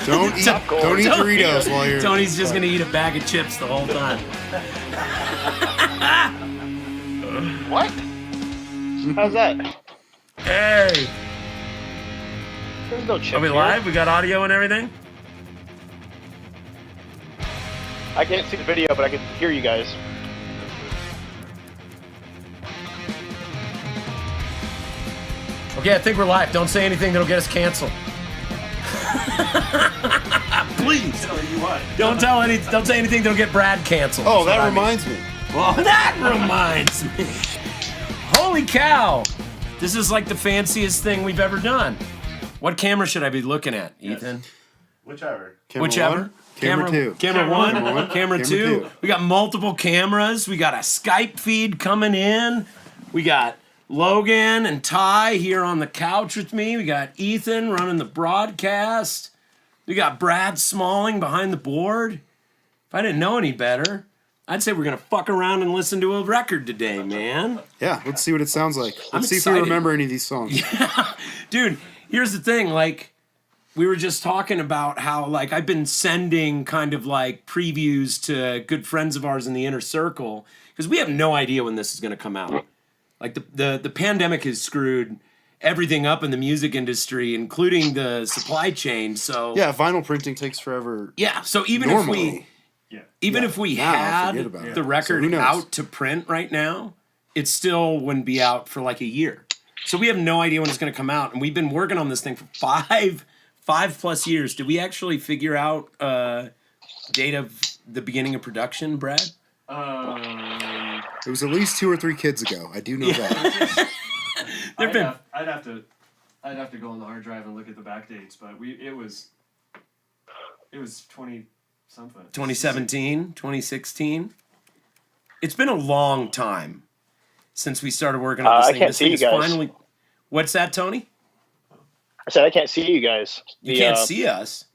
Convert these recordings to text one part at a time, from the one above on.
Don't eat Doritos while you're... Tony's just gonna eat a bag of chips the whole time. What? How's that? Hey! There's no chip Are we here. live? We got audio and everything? I can't see the video, but I can hear you guys. Okay, I think we're live. Don't say anything that'll get us canceled. Please. Don't say anything that'll get Brad canceled. Oh, that reminds me. Well, that reminds me. Holy cow. This is like the fanciest thing we've ever done. What camera should I be looking at, Ethan? Whichever. Camera one, camera two. Camera one, one, camera two. two. We got multiple cameras. We got a Skype feed coming in. We got Logan and Ty here on the couch with me. We got Ethan running the broadcast. We got Brad Smalling behind the board. If I didn't know any better, I'd say we're going to fuck around and listen to a record today, man. Yeah, let's see what it sounds like. I'm Let's see excited. if we remember any of these songs. Yeah. Dude, here's the thing. Like, we were just talking about how, like, I've been sending kind of, like, previews to good friends of ours in the inner circle because we have no idea when this is going to come out. Like, the pandemic has screwed everything up in the music industry, including the supply chain. So Yeah, vinyl printing takes forever. yeah. So even Normally. if we Now, had forget about it. the So record who knows? out to print right now, it still wouldn't be out for like a year. So we have no idea when it's going to come out, and we've been working on this thing for five plus years. Did we actually figure out date of the beginning of production, Brad? It was at least 2 or 3 kids ago. I do know that. I'd have to go on the hard drive and look at the back dates, but it was 20 something. 2017, 2016. It's been a long time since we started working on this I thing. can't This see thing you is guys. finally. What's that, Tony? I said I can't see you guys. You can't see us.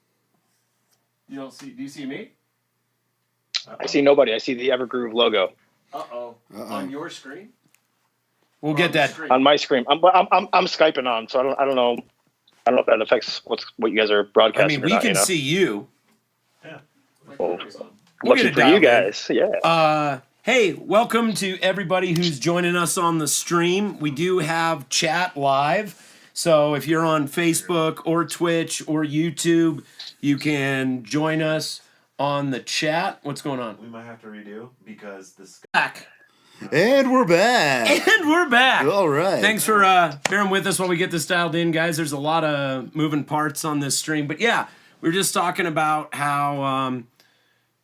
You don't see? Do you see me? I see nobody. I see the Evergroove logo Uh-oh. On your screen? We'll Or get on the that. screen? on my screen. I'm Skyping on, so I don't know. I don't know if that affects what you guys are I broadcasting. mean, we or not, can you know? see you. Yeah. Like Oh. cameras on. We'll Lucky get it for you dialed in. guys. Yeah. Hey, welcome to everybody who's joining us on the stream. We do have chat live. So if you're on Facebook or Twitch or YouTube, you can join us on the chat. What's going on? We might have to redo because this. Back. And we're back. And we're back. All right. Thanks for bearing with us while we get this dialed in, guys. There's a lot of moving parts on this stream. But yeah, we were just talking about how,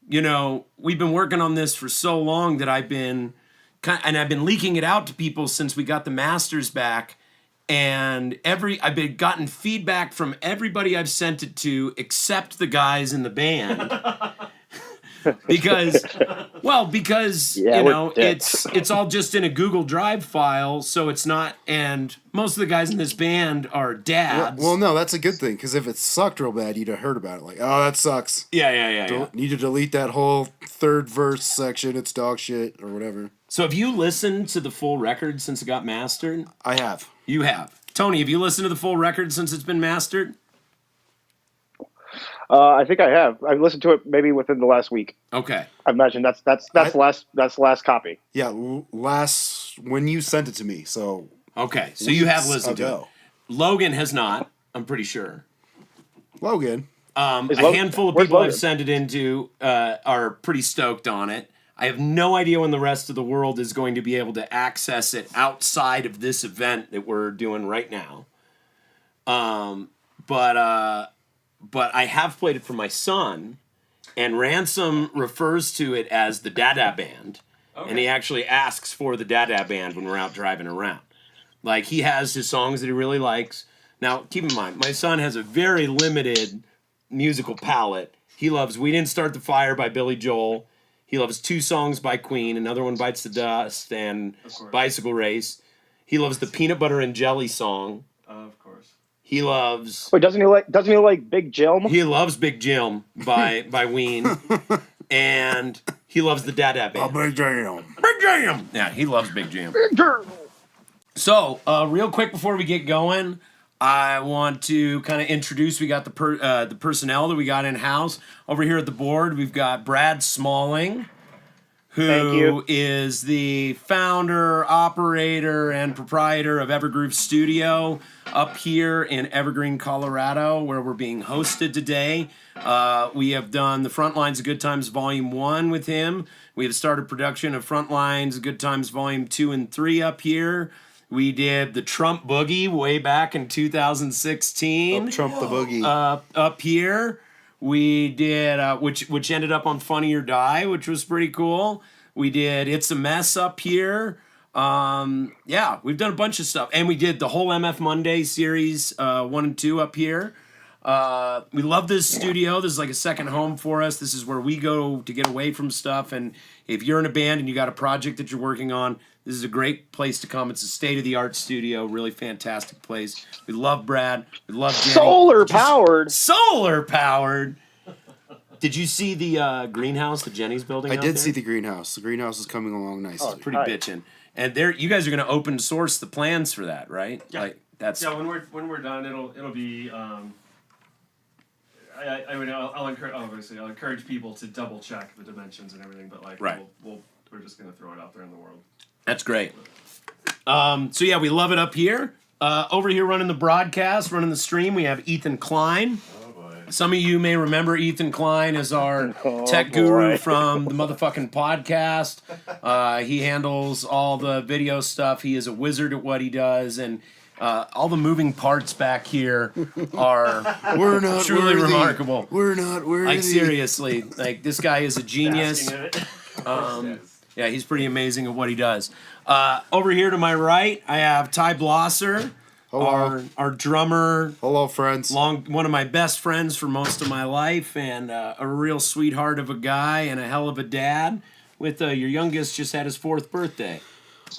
we've been working on this for so long that I've been leaking it out to people since we got the masters back. And I've gotten feedback from everybody I've sent it to except the guys in the band. because Yeah, it's all just in a Google Drive file, so it's not. And most of the guys in this band are dads. Well, no, that's a good thing, because if it sucked real bad, you'd have heard about it. Like, oh, that sucks. Yeah. Need to delete that whole 3rd verse section. It's dog shit, or whatever. So have you listened to the full record since it got mastered? I have. You have. Tony, have you listened to the full record since it's been mastered? I think I have. I've listened to it maybe within the last week. Okay. I imagine that's the last copy. Yeah, last when you sent it to me. So Okay. So you have weeks listened to it. ago. Logan has not, I'm pretty sure. Logan. A Logan- handful of where's people I've Logan? sent it into are pretty stoked on it. I have no idea when the rest of the world is going to be able to access it outside of this event that we're doing right now. But I have played it for my son, and Ransom refers to it as the Dada Band, and he actually asks for the Dada Band when we're out driving around. Like, he has his songs that he really likes. Now, keep in mind, my son has a very limited musical palette. He loves We Didn't Start the Fire by Billy Joel. He loves 2 songs by Queen, another one, Bites the Dust, and Bicycle Race. He loves the Peanut Butter and Jelly song. Of course. He loves... Wait, doesn't he like Big Jim? He loves Big Jim by Ween. And he loves the Dada Band. Big Jam. Big Jam! Yeah, he loves Big Jam. Big Jim. So, real quick before we get going, I want to kind of introduce. We got the personnel that we got in house over here at the board. We've got Brad Smalling, who is the founder, operator, and proprietor of Evergroove Studio up here in Evergreen, Colorado, where we're being hosted today. We have done the Frontlines of Good Times Volume 1 with him. We have started production of Frontlines of Good Times Volume 2 and 3 up here. We did the Trump Boogie way back in 2016. Trump the Boogie. Up here. We did, which ended up on Funny or Die, which was pretty cool. We did It's a Mess up here. Yeah, we've done a bunch of stuff. And we did the whole MF Monday series 1 and 2 up here. We love this studio. This is like a second home for us. This is where we go to get away from stuff. And if you're in a band and you got a project that you're working on, this is a great place to come. It's a state-of-the-art studio, really fantastic place. We love Brad. We love Jenny. Solar powered. Solar powered. Did you see the greenhouse that Jenny's building? I out did there? see the greenhouse. The greenhouse is coming along nicely. Oh, It's pretty Right. bitchin'. And there, you guys are going to open source the plans for that, right? Yeah. Like that's Yeah, when we're done, it'll be. I'll encourage people to double check the dimensions and everything, but like Right. we're just gonna throw it out there in the world. That's great. So yeah, we love it up here. Over here running the broadcast, running the stream, we have Ethan Klein. Oh boy. Some of you may remember Ethan Klein as our tech guru boy. from the motherfucking podcast. He handles all the video stuff. He is a wizard at what he does, and all the moving parts back here are We're not truly worthy. remarkable. We're not worthy. Like seriously, like this guy is a genius. Basking in it. Yeah, he's pretty amazing at what he does. Over here to my right, I have Ty Blosser, Hello. our drummer, Hello, friends. one of my best friends for most of my life, and a real sweetheart of a guy and a hell of a dad. With your youngest just had his 4th birthday.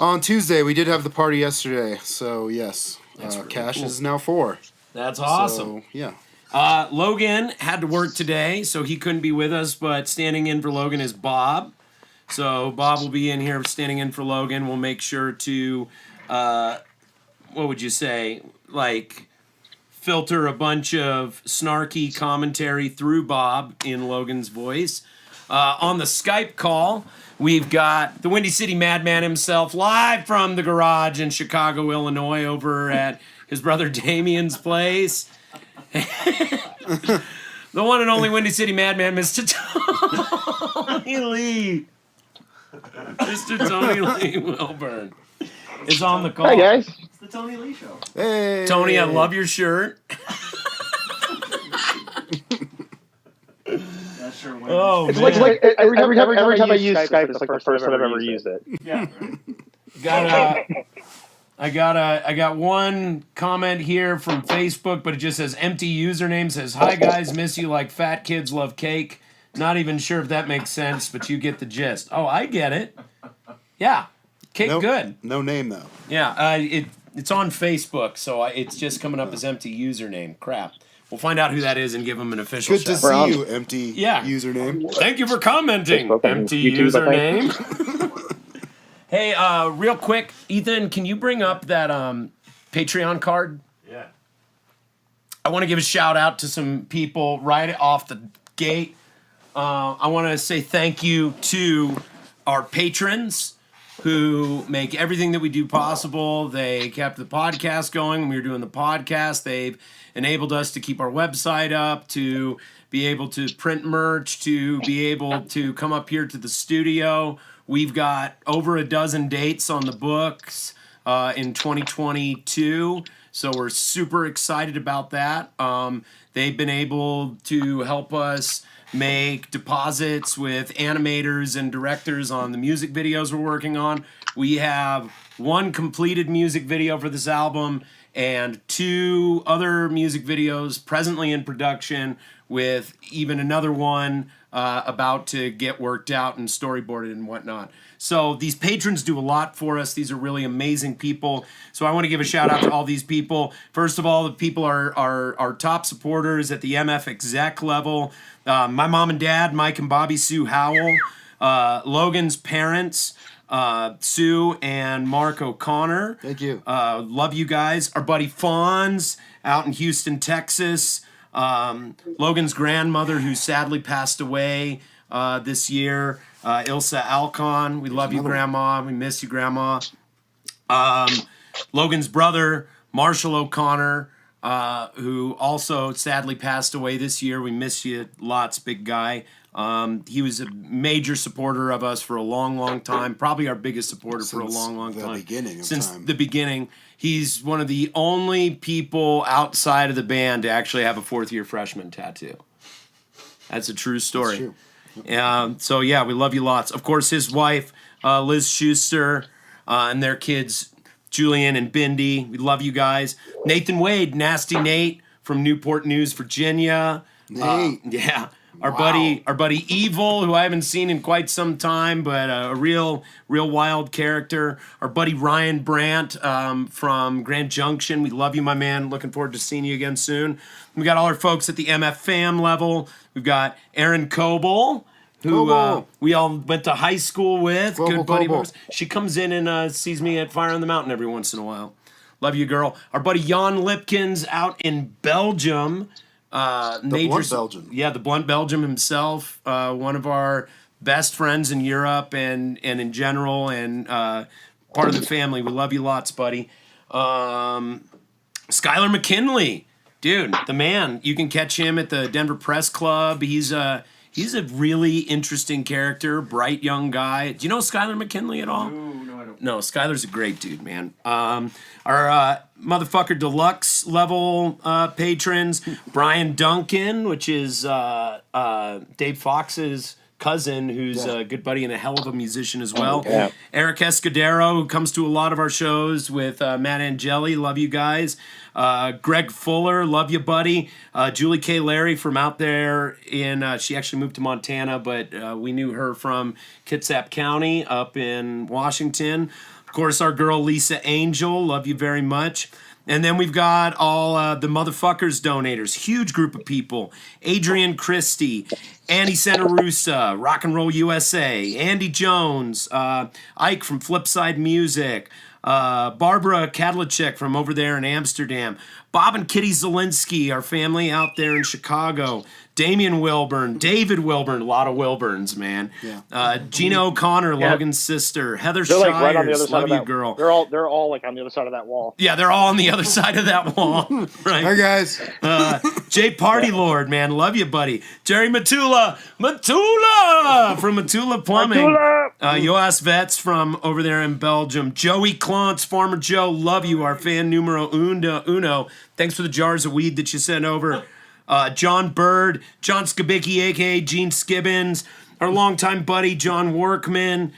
On Tuesday, we did have the party yesterday, so yes. That's really Cash cool. is now 4. That's awesome. So, yeah. Logan had to work today, so he couldn't be with us, but standing in for Logan is Bob. So Bob will be in here standing in for Logan. We'll make sure to, what would you say, like filter a bunch of snarky commentary through Bob in Logan's voice. On the Skype call, we've got the Windy City Madman himself live from the garage in Chicago, Illinois, over at his brother Damien's place. The one and only Windy City Madman, Mr. Tony Lee. Mr. Tony Lee Wilburn is on the call. Hi guys. It's the Tony Lee Show. Hey. Tony, I love your shirt. That sure went. Oh, It's man. like every time I use Skype, it's like the first time I've ever used it. Yeah. Right. I got one comment here from Facebook, but it just says empty username. Says, "Hi guys, miss you like fat kids love cake." Not even sure if that makes sense, but you get the gist. Oh, I get it. Yeah, cake Nope. good. No name, though. Yeah, it's on Facebook, so it's just coming up as empty username. Crap. We'll find out who that is and give them an official Good to shout. see Brown. you, empty Yeah. username. Thank you for commenting, Facebook and empty YouTube, I username. Hey, real quick, Ethan, can you bring up that Patreon card? Yeah. I want to give a shout out to some people right off the gate. I want to say thank you to our patrons who make everything that we do possible. They kept the podcast going when we were doing the podcast. They've enabled us to keep our website up, to be able to print merch, to be able to come up here to the studio. We've got over a dozen dates on the books in 2022, so we're super excited about that. They've been able to help us make deposits with animators and directors on the music videos we're working on. We have one completed music video for this album and 2 other music videos presently in production, with even another one about to get worked out and storyboarded and whatnot. So these patrons do a lot for us. These are really amazing people. So I want to give a shout out to all these people. First of all, the people are our top supporters at the MF exec level. My mom and dad, Mike and Bobby Sue Howell, Logan's parents, Sue and Mark O'Connor. Thank you. Love you guys. Our buddy Fonz out in Houston, Texas. Logan's grandmother, who sadly passed away this year. Ilsa Alcon. We love you, Grandma. We miss you, Grandma. Logan's brother, Marshall O'Connor, who also sadly passed away this year. We miss you lots, big guy. He was a major supporter of us for a long, long time. Probably our biggest supporter for a long, long time. Since the beginning. He's one of the only people outside of the band to actually have a fourth-year freshman tattoo. That's a true story. So, yeah, we love you lots. Of course, his wife, Liz Schuster, and their kids, Julian and Bindi. We love you guys. Nathan Wade, Nasty Nate from Newport News, Virginia. Nate. Yeah. Our buddy Evil, who I haven't seen in quite some time, but a real wild character. Our buddy Ryan Brandt from Grand Junction. We love you, my man. Looking forward to seeing you again soon. We got all our folks at the MF Fam level. We've got Erin Coble, who we all went to high school with. Good buddy of ours. She comes in and sees me at Fire on the Mountain every once in a while. Love you, girl. Our buddy Jan Lipkins out in Belgium. Blunt Belgium. Yeah, the Blunt Belgium himself. One of our best friends in Europe and in general, and part of the family. We love you lots, buddy. Skylar McKinley, dude, the man. You can catch him at the Denver Press Club. He's a really interesting character, bright young guy. Do you know Skylar McKinley at all? No, I don't. No, Skylar's a great dude, man. Our motherfucker deluxe level patrons, Brian Duncan, which is Dave Fox's cousin, who's a good buddy and a hell of a musician as well. Yeah. Eric Escudero, who comes to a lot of our shows with Matt Angeli. Love you guys. Greg Fuller, love you, buddy. Julie K. Larry from out there she actually moved to Montana, but we knew her from Kitsap County up in Washington. Of course, our girl Lisa Angel, love you very much. And then we've got all the motherfuckers donators, huge group of people. Adrian Christie, Annie Santarusa, Rock and Roll USA, Andy Jones, Ike from Flipside Music, Barbara Kadlicek from over there in Amsterdam, Bob and Kitty Zielinski, our family out there in Chicago, Damian Wilburn, David Wilburn, a lot of Wilburns, man. Yeah. Gina O'Connor, Logan's sister, Heather They're Shires, like right on the other side love of you, that. girl. They're all like on the other side of that wall. Yeah, they're all on the other side of that wall. Right. Hi, guys. Jay Party Lord, man. Love you, buddy. Jerry Matula from Matula Plumbing. Yoas Vets from over there in Belgium. Joey Klontz, Farmer Joe. Love you, our fan numero uno. Thanks for the jars of weed that you sent over. John Bird, John Skibicki, a.k.a. Gene Skibbins. Our longtime buddy, John Workman.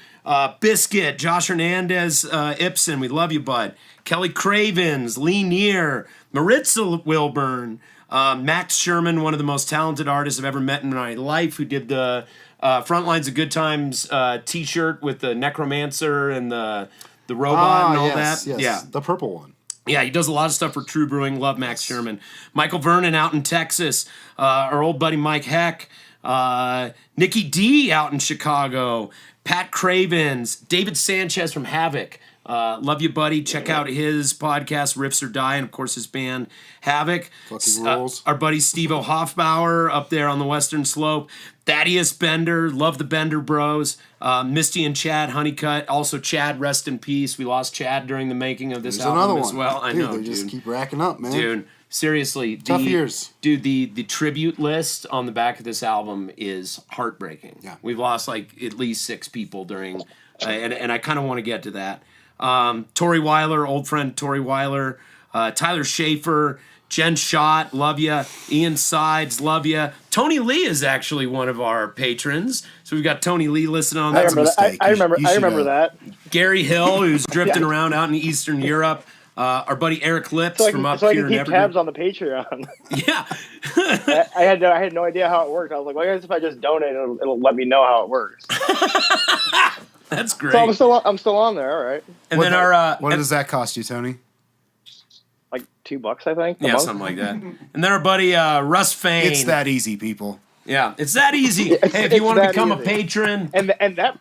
Biscuit, Josh Hernandez, Ibsen. We love you, bud. Kelly Cravens, Lee Neer, Maritza Wilburn, Max Sherman, one of the most talented artists I've ever met in my life, who did the Front Lines of Good Times t-shirt with the necromancer and the robot and all that. Yes. Yeah. The purple one. Yeah, he does a lot of stuff for True Brewing. Love Max Sherman. Michael Vernon out in Texas. Our old buddy Mike Heck. Nikki D out in Chicago. Pat Cravens. David Sanchez from Havoc. Love you, buddy. Check out his podcast, Riffs or Die, and, of course, his band, Havoc. Fucking rules. Our buddy Steve-O Hoffbauer up there on the Western Slope. Thaddeus Bender. Love the Bender Bros. Misty and Chad Honeycutt. Also, Chad, rest in peace. We lost Chad during the making of this There's album another as one. well. I know, They dude. just keep racking up, man. Dude, seriously. Tough years. Dude, the tribute list on the back of this album is heartbreaking. Yeah. We've lost, like, at least 6 people during... and I kind of want to get to that. Tori Weiler, old friend Tori Weiler, Tyler Schaefer, Jen Schott, love ya. Ian Sides, love ya. Tony Lee is actually one of our patrons, so we've got Tony Lee listed on I that. remember that. I remember that. Gary Hill, who's drifting around out in Eastern Europe. Our buddy Eric Lips So from up I here can in keep tabs Evergreen. on the Patreon. Yeah. I had no idea how it worked. I was like, well, I guess if I just donate, it'll let me know how it works. That's great. So I'm still on there. All right. And then our What does that cost you, Tony? Like $2, I think. yeah, something like that. And then our buddy Russ Fain. It's that easy, people. Yeah, it's that easy. Hey, if you it's want to that become a easy. patron, And that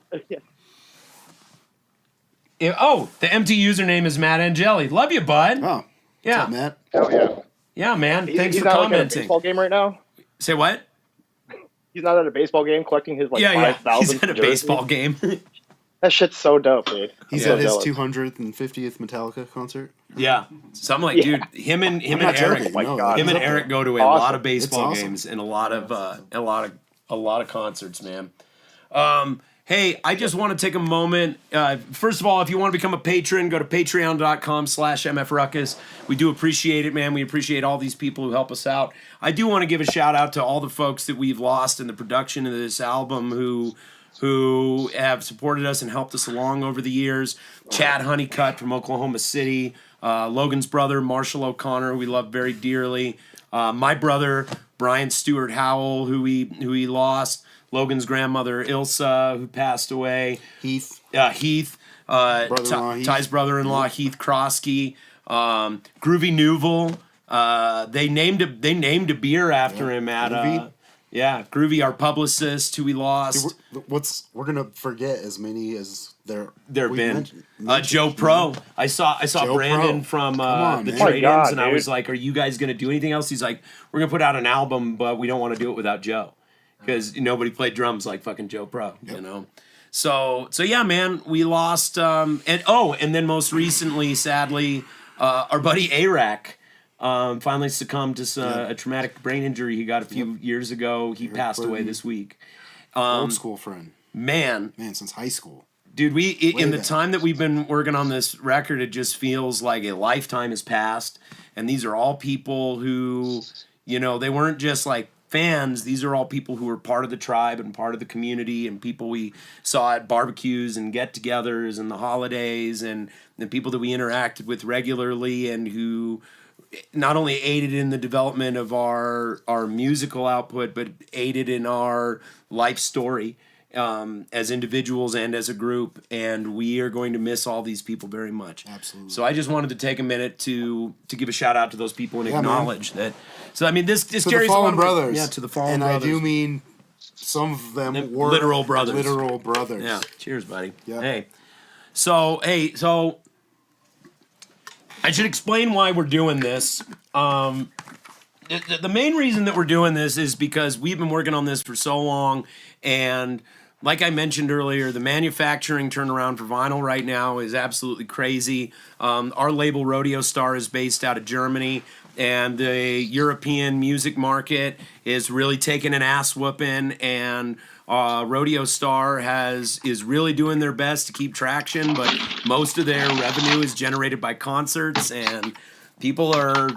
The empty username is Matt Angeli. Love you, bud. Oh, yeah, what's up, Matt? Hell yeah. Yeah, man. Thanks He's for not like at a commenting. baseball game right now. Say what? He's not at a baseball game collecting his like Yeah. 5,000. He's at a jersey. baseball game. That shit's so dope, dude. He's I'm at his so jealous. 250th Metallica concert. Yeah. So I'm like, Yeah. dude, him and not Eric, joking, my no, God. him he's and up there. Eric go to a Awesome. lot of baseball It's awesome. games and a lot of concerts, man. Hey, I just want to take a moment. First of all, if you want to become a patron, go to patreon.com/mfruckus. We do appreciate it, man. We appreciate all these people who help us out. I do want to give a shout out to all the folks that we've lost in the production of this album who have supported us and helped us along over the years. Chad Honeycutt from Oklahoma City, Logan's brother, Marshall O'Connor, who we love very dearly. My brother, Brian Stewart Howell, who we lost. Logan's grandmother, Ilsa, who passed away. Heath. Heath. Brother-in-law Heath. Ty's brother-in-law, Heath Krosky. Groovy Nouvel. They named a beer after him at Groovy? Groovy, our publicist, who we lost. We're gonna forget as many as There have we been mentioned. Joe Pro. I saw Joe Brandon Pro. from on, the man. Oh my trade-ins, God, and I dude. was like, "Are you guys gonna do anything else?" He's like, "We're gonna put out an album, but we don't want to do it without Joe because nobody played drums like fucking Joe Pro, you know." So yeah, man, we lost. And then most recently, sadly, our buddy Arak. Finally succumbed to a traumatic brain injury he got a few years ago. He passed away this week. Old school friend. Man, Since high school. dude, in the back. time that we've been working on this record, it just feels like a lifetime has passed. And these are all people who, they weren't just like fans. These are all people who were part of the tribe and part of the community and people we saw at barbecues and get-togethers and the holidays and the people that we interacted with regularly and who not only aided in the development of our musical output, but aided in our life story as individuals and as a group. And we are going to miss all these people very much. Absolutely. So I just wanted to take a minute to give a shout out to those people and acknowledge that. So I mean, this To carries the a lot fallen of brothers. Yeah, to the fallen and brothers. I do mean some of them Them were literal brothers. Literal brothers. Yeah. Cheers, buddy. Yeah. Hey. So I should explain why we're doing this. The main reason that we're doing this is because we've been working on this for so long, and like I mentioned earlier, the manufacturing turnaround for vinyl right now is absolutely crazy. Our label Rodeo Star is based out of Germany, and the European music market is really taking an ass whooping, and Rodeo Star is really doing their best to keep traction, but most of their revenue is generated by concerts, and people are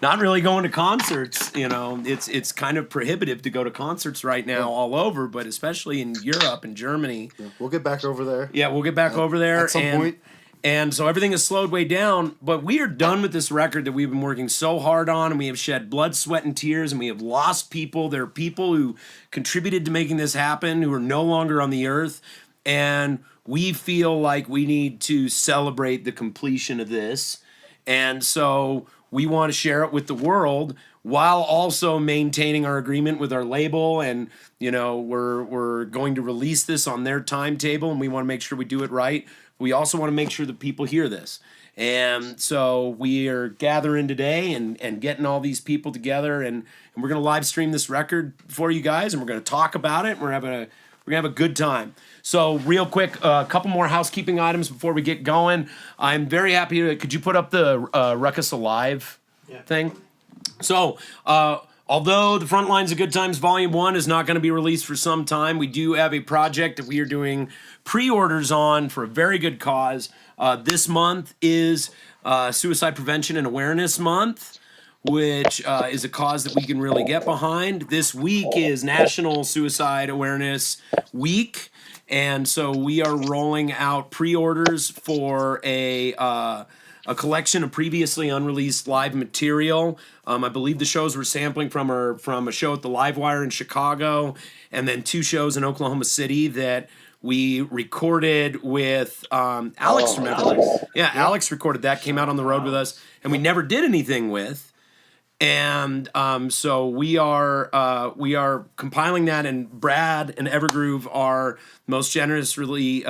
not really going to concerts. It's kind of prohibitive to go to concerts right now all over, but especially in Europe and Germany. Yeah. We'll get back over there. Yeah, we'll get back over there at some point. And so everything has slowed way down, but we are done with this record that we've been working so hard on, and we have shed blood, sweat, and tears, and we have lost people. There are people who contributed to making this happen who are no longer on the earth, and we feel like we need to celebrate the completion of this. And so we want to share it with the world while also maintaining our agreement with our label. And, we're going to release this on their timetable, and we want to make sure we do it right. We also want to make sure that people hear this. And so we are gathering today and getting all these people together, and we're going to live stream this record for you guys, and we're going to talk about it. And we're going to have a good time. So real quick, a couple more housekeeping items before we get going. I'm very happy to, could you put up the Ruckus Alive thing? So, although The Front Lines of Good Times Volume 1 is not going to be released for some time, we do have a project that we are doing pre-orders on for a very good cause. This month is Suicide Prevention and Awareness Month, which is a cause that we can really get behind. This week is National Suicide Awareness Week, and so we are rolling out pre-orders for a collection of previously unreleased live material. I believe the shows we're sampling from are from a show at the Livewire in Chicago, and then 2 shows in Oklahoma City that we recorded with Alex. Remember? Alex. Yeah, Alex recorded that, came out on the road with us, and we never did anything with. And so we are compiling that, and Brad and Evergroove are most generously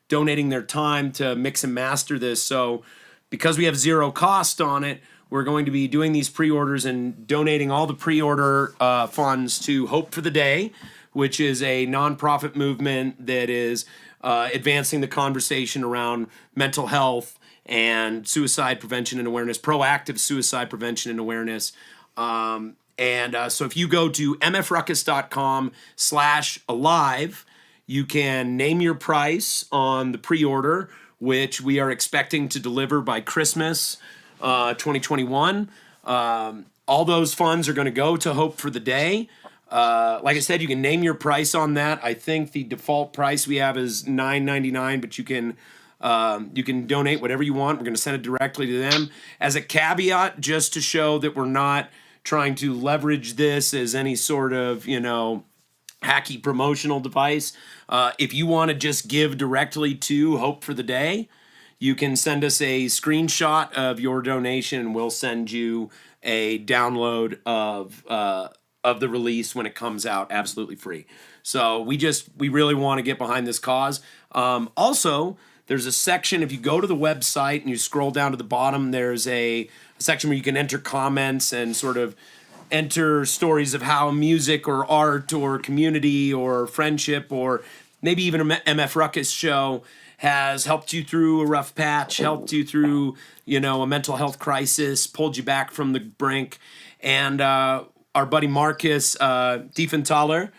donating their time to mix and master this. So because we have zero cost on it, we're going to be doing these pre-orders and donating all the pre-order funds to Hope for the Day, which is a nonprofit movement that is advancing the conversation around mental health and suicide prevention and awareness, proactive suicide prevention and awareness. So if you go to mfruckus.com/alive, you can name your price on the pre-order, which we are expecting to deliver by Christmas 2021. All those funds are going to go to Hope for the Day. Like I said, you can name your price on that. I think the default price we have is $9.99, but you can donate whatever you want. We're going to send it directly to them. As a caveat, just to show that we're not trying to leverage this as any sort of, hacky promotional device. If you want to just give directly to Hope for the Day, you can send us a screenshot of your donation, and we'll send you a download of the release when it comes out, absolutely free. So we really want to get behind this cause. Also, there's a section, if you go to the website and you scroll down to the bottom, there's a section where you can enter comments and sort of enter stories of how music or art or community or friendship or maybe even a MF Ruckus show has helped you through a rough patch, helped you through, a mental health crisis, pulled you back from the brink. And our buddy Marcus Diefenthaler,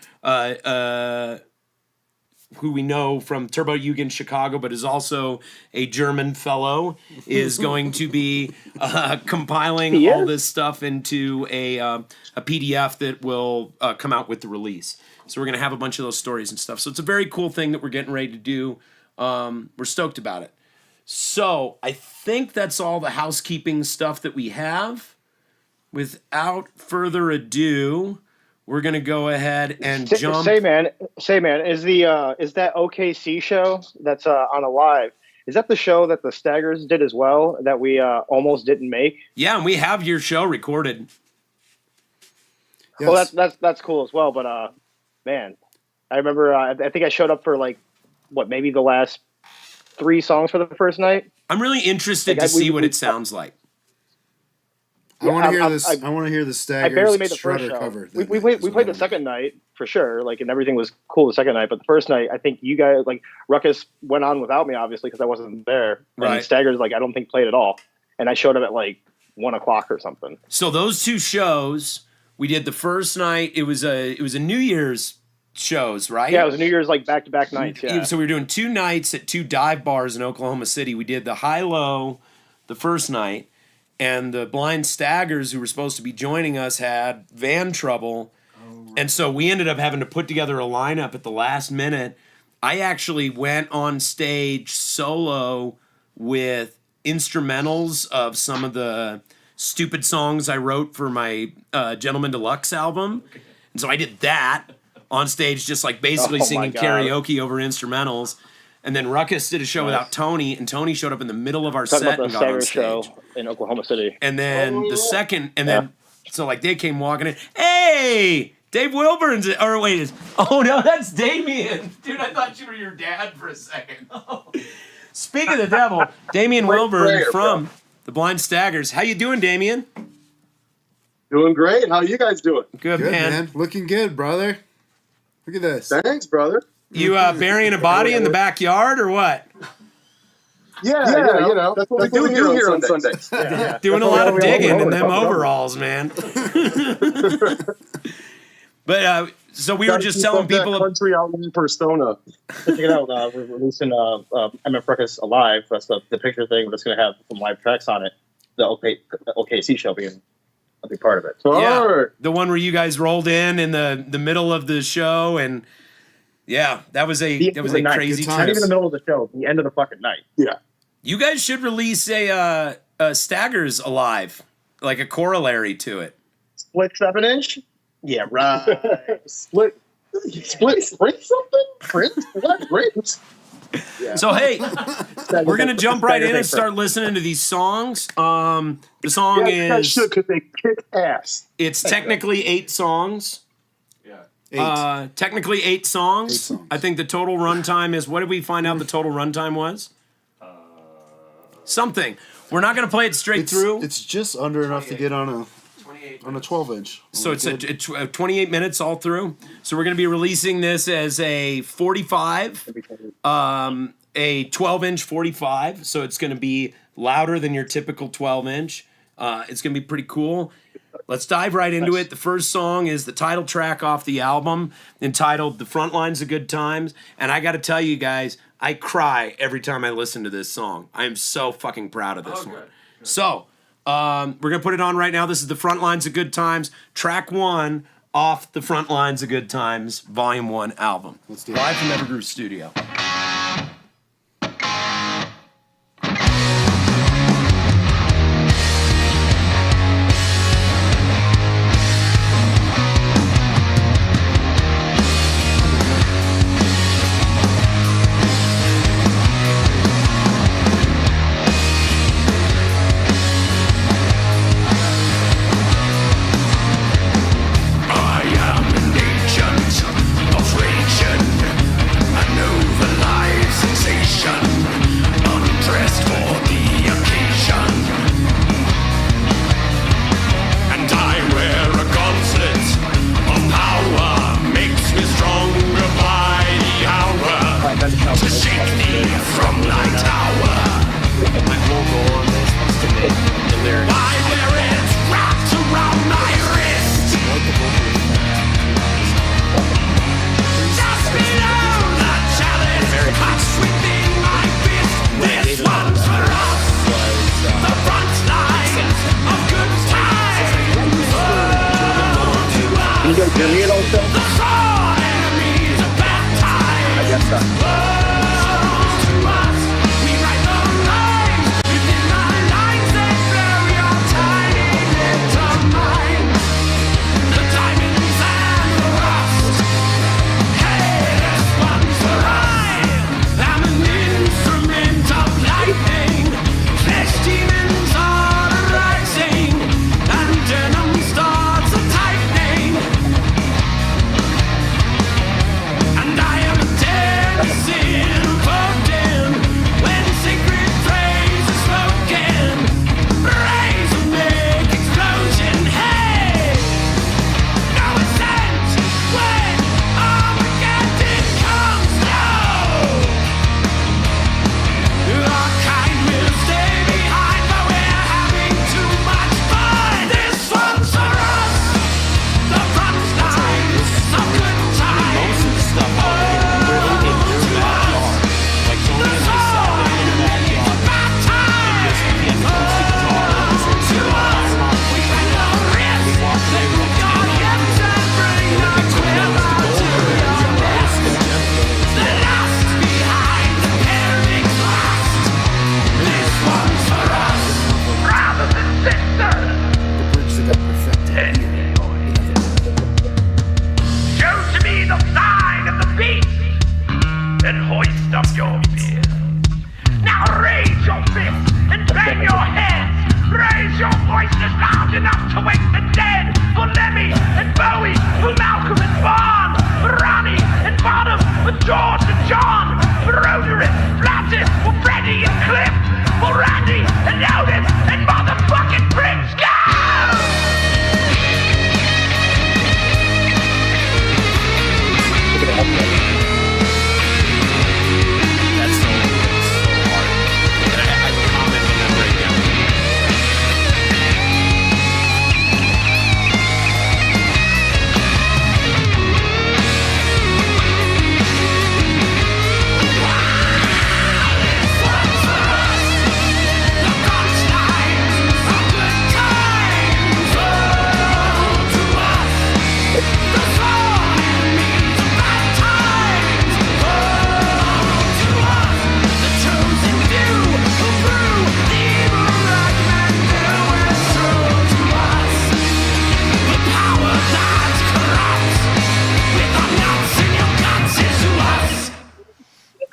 who we know from Turbo Jugend Chicago, but is also a German fellow, is going to be compiling all this stuff into a PDF that will come out with the release. So we're going to have a bunch of those stories and stuff. So it's a very cool thing that we're getting ready to do. We're stoked about it. So I think that's all the housekeeping stuff that we have. Without further ado, we're gonna go ahead and jump. Say man, is that OKC show that's on a live? Is that the show that the Staggers did as well that we almost didn't make? Yeah, and we have your show recorded. Yes. Well, that's cool as well. But man, I remember I think I showed up for maybe the last 3 songs for the first night. I'm really interested to see what it sounds like. I want to hear this. I want to hear the Staggers. I barely made the first show. Cover. We played the second night for sure, and everything was cool the second night. But the first night, I think you guys Ruckus went on without me, obviously, because I wasn't there. Right. And Staggers I don't think played at all, and I showed up at 1:00 or something. So those 2 shows we did the first night. It was a New Year's shows, right? Yeah, it was New Year's back-to-back nights. Yeah. So we were doing 2 nights at 2 dive bars in Oklahoma City. We did the high-low the first night. And the Blind Staggers, who were supposed to be joining us, had van trouble. And so we ended up having to put together a lineup at the last minute. I actually went on stage solo with instrumentals of some of the stupid songs I wrote for my Gentleman Deluxe album. And so I did that on stage, just basically singing karaoke over instrumentals. And then Ruckus did a show without Tony, and Tony showed up in the middle of our set and got on stage. Show in Oklahoma City. And then the second, and then they came walking in. Hey, Dave Wilburn's. Or wait, oh no, that's Damien. Dude, I thought you were your dad for a second. Speak of the devil, Damien Wilburn from the Blind Staggers. How you doing, Damien? Doing great. How you guys doing? Good, man. Looking good, brother. Look at this. Thanks, brother. You burying a body in the backyard or what? Yeah, that's what we do here on Sundays. Doing a lot of digging in them overalls, man. But so we were just telling people country outlaw persona. Check it out. We're releasing MF Ruckus Alive. That's the picture thing that's going to have some live tracks on it. The OKC show being a big part of it. Yeah, the one where you guys rolled in the middle of the show and. Yeah, that was a crazy trip. Not even the middle of the show, the end of the fucking night. Yeah. You guys should release a Staggers Alive, like a corollary to it. Split 7-inch? Yeah, right. Split something? Print? What? Print? Yeah. So hey, we're gonna jump right in and start listening to these songs. The song is because they kick ass. It's technically 8 songs. Yeah. Technically 8 songs. 8 songs. I think the total runtime is, what did we find out the total runtime was? Something. We're not going to play it straight through. It's just under enough to get on a 12-inch. So it's 28 minutes all through. So we're going to be releasing this as a 45, a 12-inch 45. So it's going to be louder than your typical 12-inch. It's going to be pretty cool. Let's dive right into it. The first song is the title track off the album, entitled "The Front Lines of Good Times." And I got to tell you guys, I cry every time I listen to this song. I am so fucking proud of this one. Good. So we're gonna put it on right now. This is "The Front Lines of Good Times," track 1 off "The Front Lines of Good Times" Volume 1 album. Let's do it. Live from Evergroove Studio.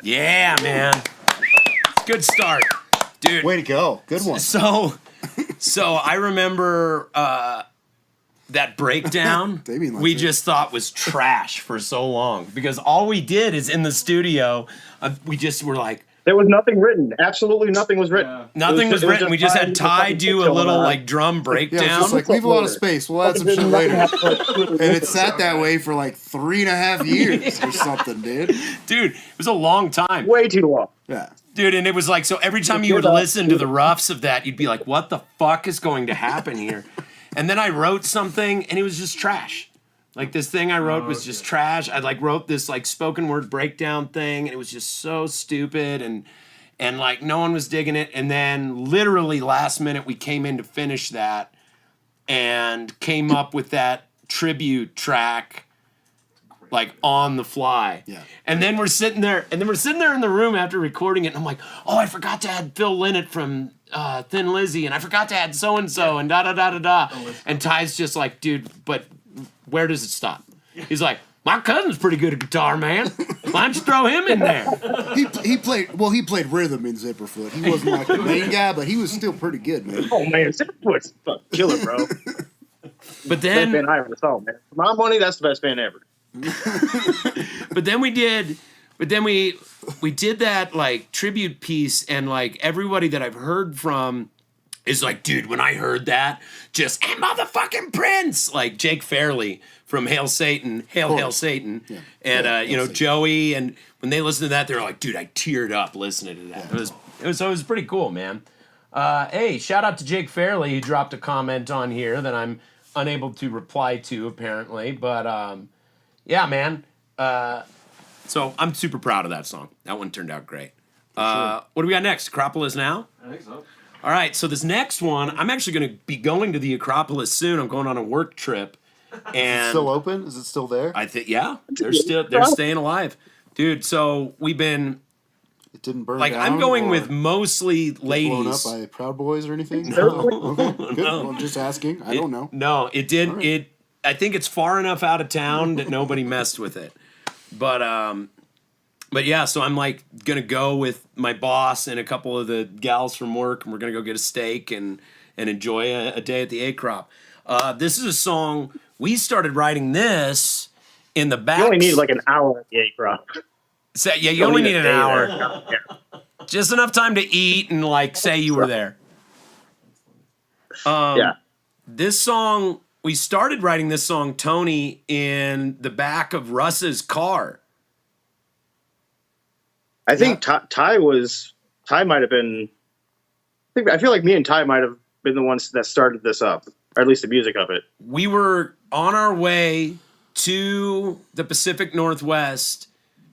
Yeah, man. Good start, dude. Way to go. Good one. So I remember that breakdown Damien likes we it. just thought was trash for so long because all we did is in the studio, we just were like, There was nothing written. Absolutely nothing was written. Yeah. nothing was written. We just had Ty fucking do a going little on. like drum Yeah, breakdown. it's just like leave a lot of space. We'll add some shit later. And it sat that way for like 3.5 years or something, dude. Dude, it was a long time. Way too long. Yeah. Dude, and it was like, so every time you would listen to the roughs of that, you'd be like, what the fuck is going to happen here? And then I wrote something and it was just trash. Like this thing I wrote was just trash. I like wrote this like spoken word breakdown thing and it was just so stupid and like no one was digging it. And then literally last minute we came in to finish that and came up with that tribute track like on the fly. Yeah. And then we're sitting there in the room after recording it and I'm like, oh, I forgot to add Phil Lynott from Thin Lizzy and I forgot to add so and da da da da da. And Ty's just like, dude, but where does it stop? He's like, my cousin's pretty good at guitar, man. Why don't you throw him in there? He played rhythm in Zipperfoot. He wasn't like the main guy, but he was still pretty good, man. Oh man, Zipperfoot's fucking killer, bro. But Best band then I ever saw, man. For my money, that's the best band ever. we did that like tribute piece and like everybody that I've heard from is like, dude, when I heard that, just hey, motherfucking Prince, like Jake Fairley from Hail Satan, Hail Satan, Yeah. and Yeah, you know Satan. Joey, and when they listened to that, they were like, dude, I teared up listening to that. Yeah. It was pretty cool, man. Hey, shout out to Jake Fairley who dropped a comment on here that I'm unable to reply to apparently, but yeah, man. So I'm super proud of that song. That one turned out great. What do we got next? Acropolis Now? I think so. All right, so this next one, I'm actually going to be going to the Acropolis soon. I'm going on a work trip, and Still open? Is it still there? I think they're staying alive, dude. So we've been It didn't burn like down? I'm going or with mostly get blown up ladies. by Proud Boys or anything? No. Okay, good. No. Well, I'm just asking. I don't know. No, it did. All right. It. I think it's far enough out of town that nobody messed with it, but yeah. So I'm like gonna go with my boss and a couple of the gals from work, and we're gonna go get a steak and enjoy a day at the A-Crop. This is a song we started writing this in the back. You only need like an hour at the A-Crop. So, yeah, you only need an hour. Yeah. Just enough time to eat and like say you were there. Yeah. This song, we started writing this song, Tony, in the back of Russ's car. I think Ty might have been. I feel like me and Ty might have been the ones that started this up, or at least the music of it. We were on our way to the Pacific Northwest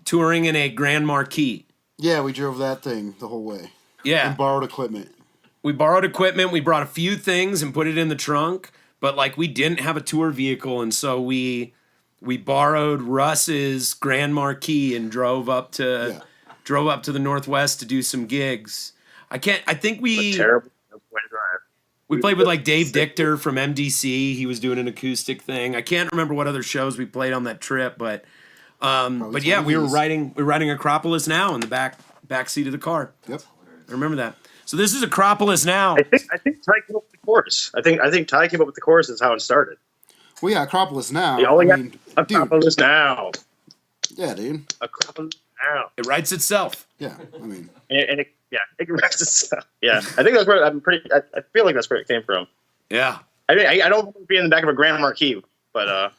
touring in a Grand Marquis. Yeah, we drove that thing the whole way. Yeah. And borrowed equipment. We borrowed equipment. We brought a few things and put it in the trunk, but like we didn't have a tour vehicle, and so we borrowed Russ's Grand Marquis and drove up to the Northwest to do some gigs. I think we Terrible way to drive. we played with like Dave Dichter from MDC. He was doing an acoustic thing. I can't remember what other shows we played on that trip, but yeah, we were writing Acropolis Now in the back seat of the car. Yep. I remember that. So this is Acropolis Now. I think Ty came up with the chorus. I think Ty came up with the chorus. Is how it started. Well, yeah, Acropolis Now. Yeah, all I we got mean, Acropolis Now. yeah, dude. Acropolis Now. It writes itself. Yeah, I mean, And it writes itself. Yeah, I think that's where I feel like that's where it came from. Yeah. I mean, I don't want to be in the back of a Grand Marquis, but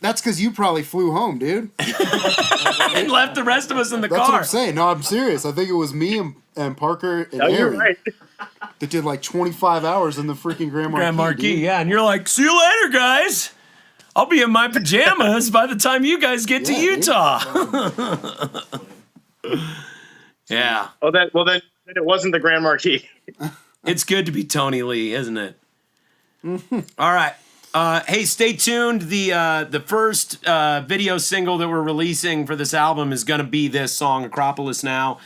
that's because you probably flew home, dude. And left the rest of us in the That's what car. I'm saying. No, I'm serious. I think it was me and Parker and no, you're Aaron right. that did like 25 hours in the freaking Grand Marquis. Grand Marquis, dude. yeah. And you're like, see you later, guys. I'll be in my pajamas by the time you guys get to Yeah, dude. Utah. Yeah. Well, then it wasn't the Grand Marquis. It's good to be Tony Lee, isn't it? All right. Hey, stay tuned. The first video single that we're releasing for this album is going to be this song, Acropolis Now.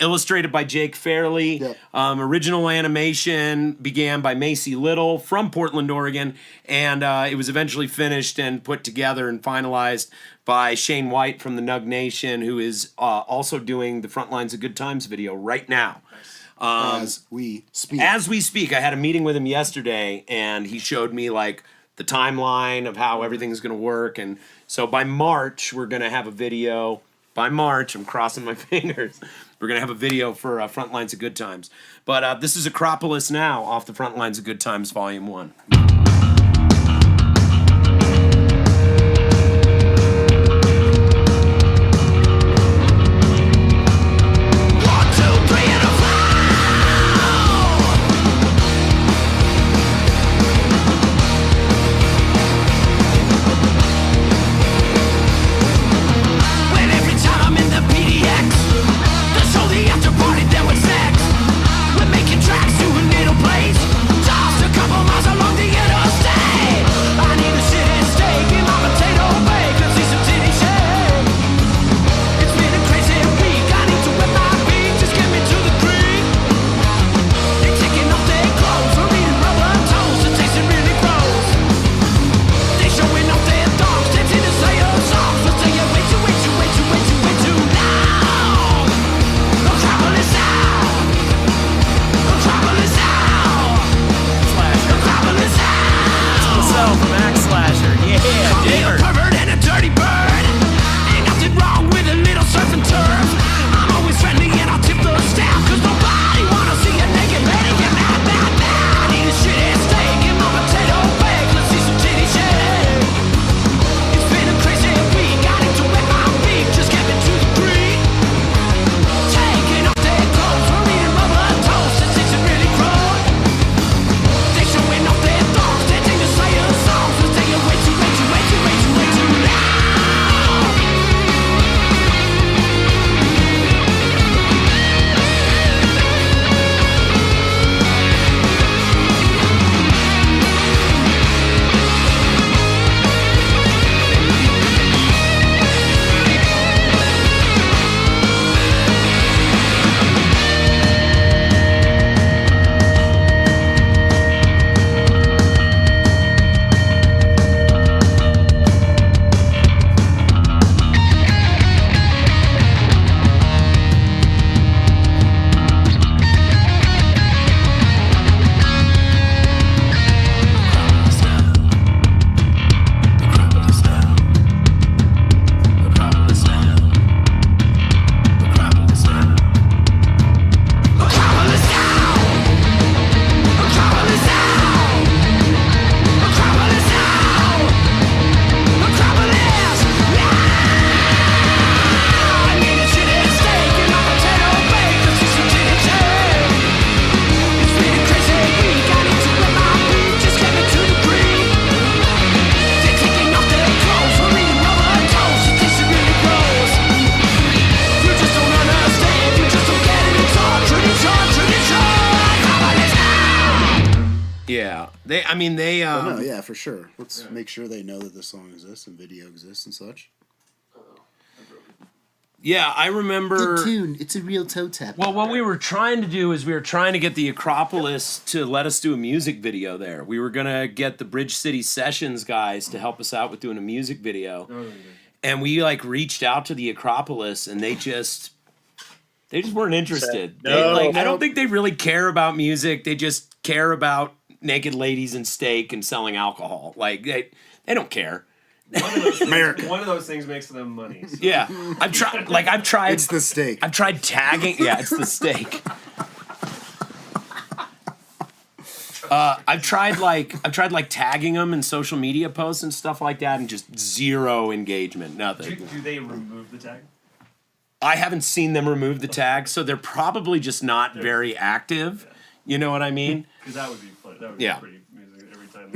Illustrated by Jake Fairley. Yep. Original animation began by Macy Little from Portland, Oregon, and it was eventually finished and put together and finalized by Shane White from the Nug Nation, who is also doing the Front Lines of Good Times video right now. As we speak. As we speak, I had a meeting with him yesterday, and he showed me like the timeline of how everything's going to work. And so by March, we're going to have a video. By March, I'm crossing my fingers. We're going to have a video for Frontlines of Good Times. But this is Acropolis Now off the Frontlines of Good Times Volume 1. No, yeah, for sure. Let's make sure they know that this song exists and video exists and such. Yeah, I remember. Good tune. It's a real toe tap. Well, what we were trying to do is we were trying to get the Acropolis to let us do a music video there. We were going to get the Bridge City Sessions guys to help us out with doing a music video. And we reached out to the Acropolis and they just weren't interested. No. I don't think they really care about music. They just care about naked ladies and steak and selling alcohol. They don't care. America. One of those things makes them money. So. Yeah, I've tried. It's the steak. I've tried tagging. Yeah, it's the steak. I've tried tagging them in social media posts and stuff like that, and just zero engagement. Nothing. Do they remove the tag? I haven't seen them remove the tag, so they're probably just not very active. You know what I mean? Because that would be fun. That would Yeah. be pretty amusing every time.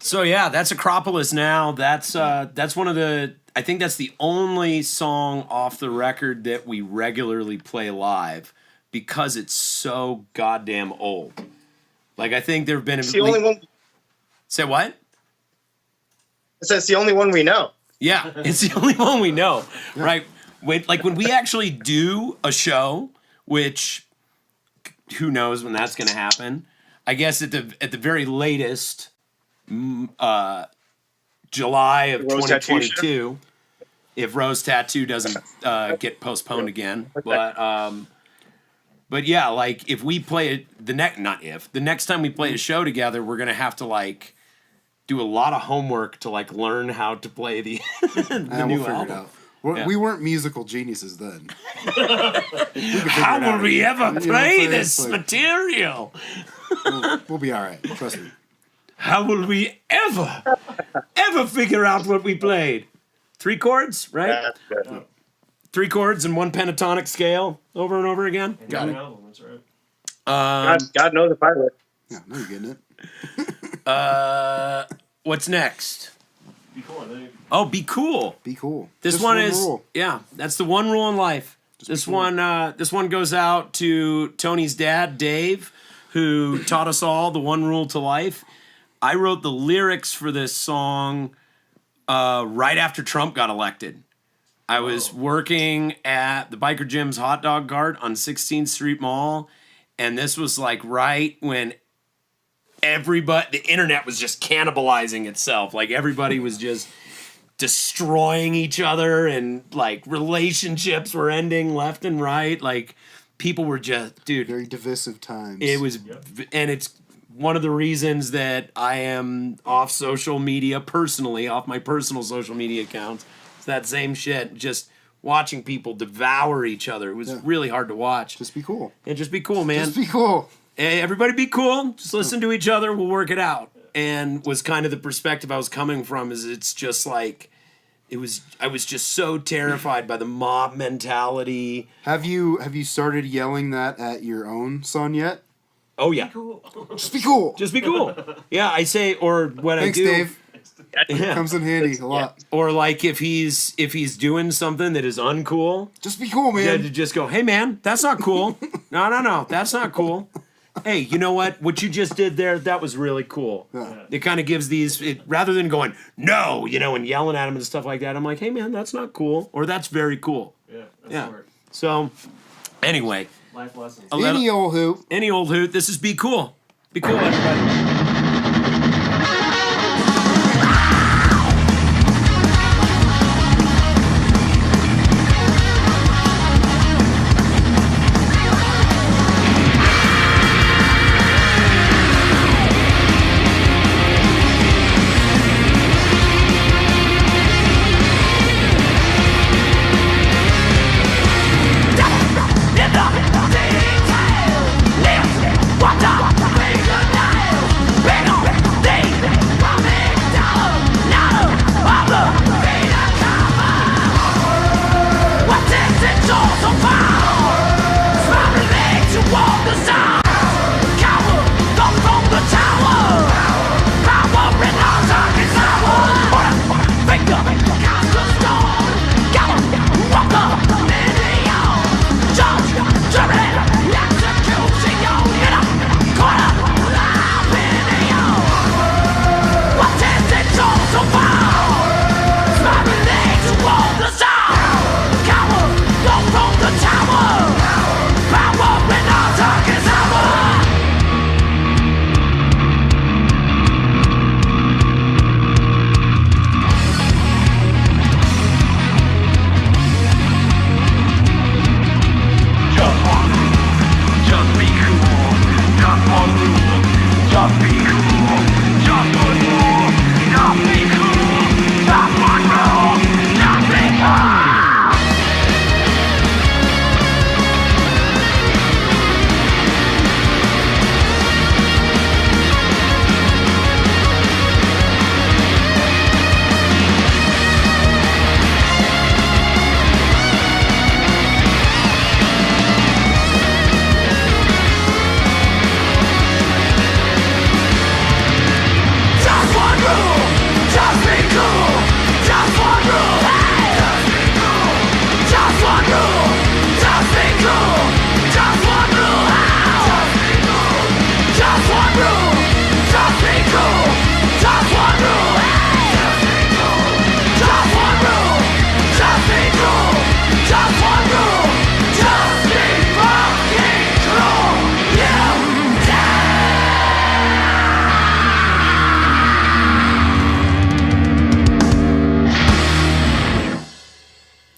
So yeah, that's Acropolis Now. That's one of the. I think that's the only song off the record that we regularly play live because it's so goddamn old. I think there have been. It's the only one. Say what? It says the only one we know. Yeah, it's the only one we know, right? When we actually do a show, which who knows when that's going to happen? I guess at the very latest. July of 2022, if Rose Tattoo doesn't get postponed again. But yeah, if we play it the next time we play a show together, we're gonna have to do a lot of homework to like learn how to play the And new we'll figure it album. out. Yeah. We weren't musical geniuses then. How will we ever play this It's like, material? we'll be all right. Trust me. How will we ever figure out what we played? 3 chords, right? That's good. 3 chords and 1 pentatonic scale over and over again. Got it. Album, that's right. God knows if I would. Yeah, no, you're getting it. What's next? Be cool, I think. Oh, be cool. Be cool. This Just one is rule. yeah. That's the one rule in life. This one goes out to Tony's dad, Dave, who taught us all the one rule to life. I wrote the lyrics for this song right after Trump got elected. I was working at the Biker Jim's hot dog cart on 16th Street Mall, and this was like right when the internet was just cannibalizing itself. Like everybody was just destroying each other, and like relationships were ending left and right. Like people were just, dude, Very divisive times. it was, and it's one of the reasons that I am off social media personally, off my personal social media accounts. It's that same shit, just watching people devour each other. It was really hard to watch. Just be cool. And just be cool, man. Just be cool. Hey, everybody be cool. Just listen to each other. We'll work it out. And was kind of the perspective I was coming from, is it's just like, I was just so terrified by the mob mentality. Have you started yelling that at your own son yet? Oh yeah. Just be cool. Just be cool. Yeah, I say, or what Thanks, I do. Dave. Yeah. Comes in handy a lot. Or like if he's doing something that is uncool, Just be cool, you man. had to just go, hey man, that's not cool. No, that's not cool. Hey, you know what? What you just did there, that was really cool. Yeah. It kind of gives rather than going, no, and yelling at him and stuff like that, I'm like, hey man, that's not cool. Or that's very cool. Yeah, that's Yeah. smart. So, anyway. Life lessons. Any old hoop. Any old hoot. This is Be Cool. Be cool, everybody.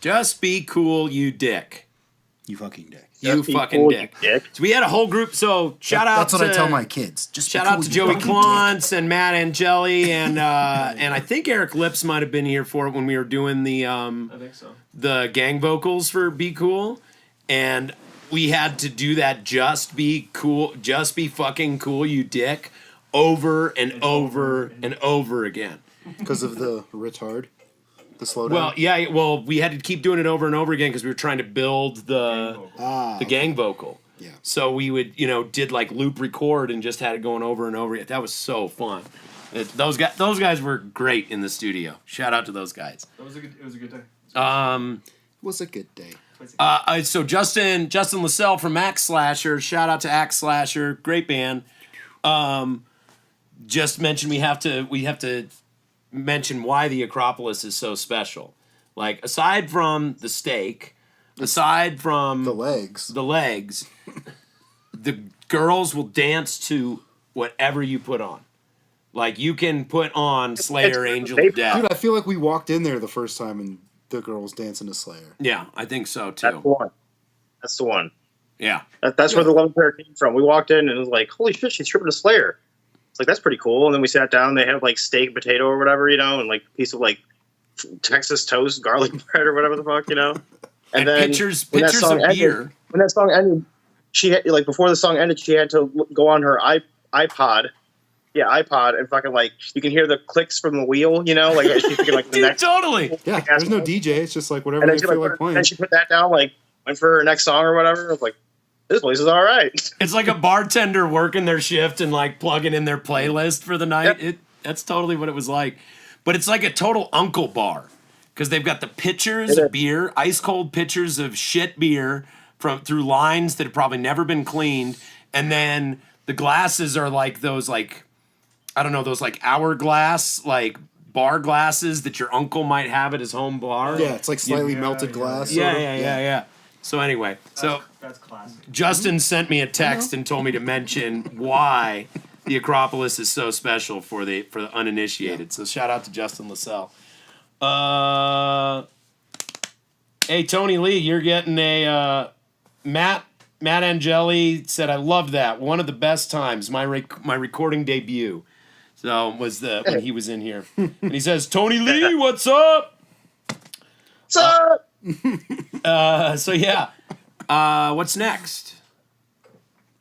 Just be cool, you dick. You fucking dick. You fucking dick. So we had a whole group. So shout out. That's what I tell my kids. Just shout out to Joey Klontz and Matt Angeli and I think Eric Lips might have been here for it when we were doing the I think so. the gang vocals for Be Cool, and we had to do that just be cool, just be fucking cool, you dick, over and over and over again. Because of the retard. The slowdown? Well, yeah, we had to keep doing it over and over again because we were trying to build the gang vocal. Yeah. So we would, did like loop record and just had it going over and over again. That was so fun. Those guys were great in the studio. Shout out to those guys. It was a good day. Was a good day. So Justin Lascelles from Axe Slasher. Shout out to Axe Slasher. Great band. Just mentioned we have to mention why the Acropolis is so special. Like, aside from the steak, aside from the legs, the girls will dance to whatever you put on. Like, you can put on Slayer, Angel of Death. Dude, I feel like we walked in there the first time and the girls dancing to Slayer. Yeah, I think so too. That's the one. Yeah. That's where the love affair came from. We walked in and it was like, holy shit, she's tripping to Slayer. It's like, that's pretty cool. And then we sat down. They had like steak and potato or whatever, and like a piece of like Texas toast, garlic bread or whatever the fuck, And then pictures of beer. When that song ended, she had, like, before the song ended, she had to go on her iPod. Yeah, iPod, and fucking, like, you can hear the clicks from the wheel, like she's thinking, like, the Dude, next. Totally. Yeah, there's no DJ. It's just like whatever they feel like playing. And she put that down, like, went for her next song or whatever. I was like, this place is all right. It's like a bartender working their shift and like plugging in their playlist for the night. Yep. That's totally what it was like. But it's like a total uncle bar because they've got the pitchers of beer, ice cold pitchers of shit beer through lines that have probably never been cleaned, and then the glasses are like those those like hourglass like bar glasses that your uncle might have at his home bar. Yeah, it's like slightly melted glass. Yeah. So anyway, that's classic. Justin sent me a text and told me to mention why the Acropolis is so special for the uninitiated. So shout out to Justin Lascelles. Hey Tony Lee, you're getting a Matt Angeli said I love that. One of the best times, my recording debut. So was when he was in here, and he says, "Tony Lee, what's up? What's up?" So yeah, what's next?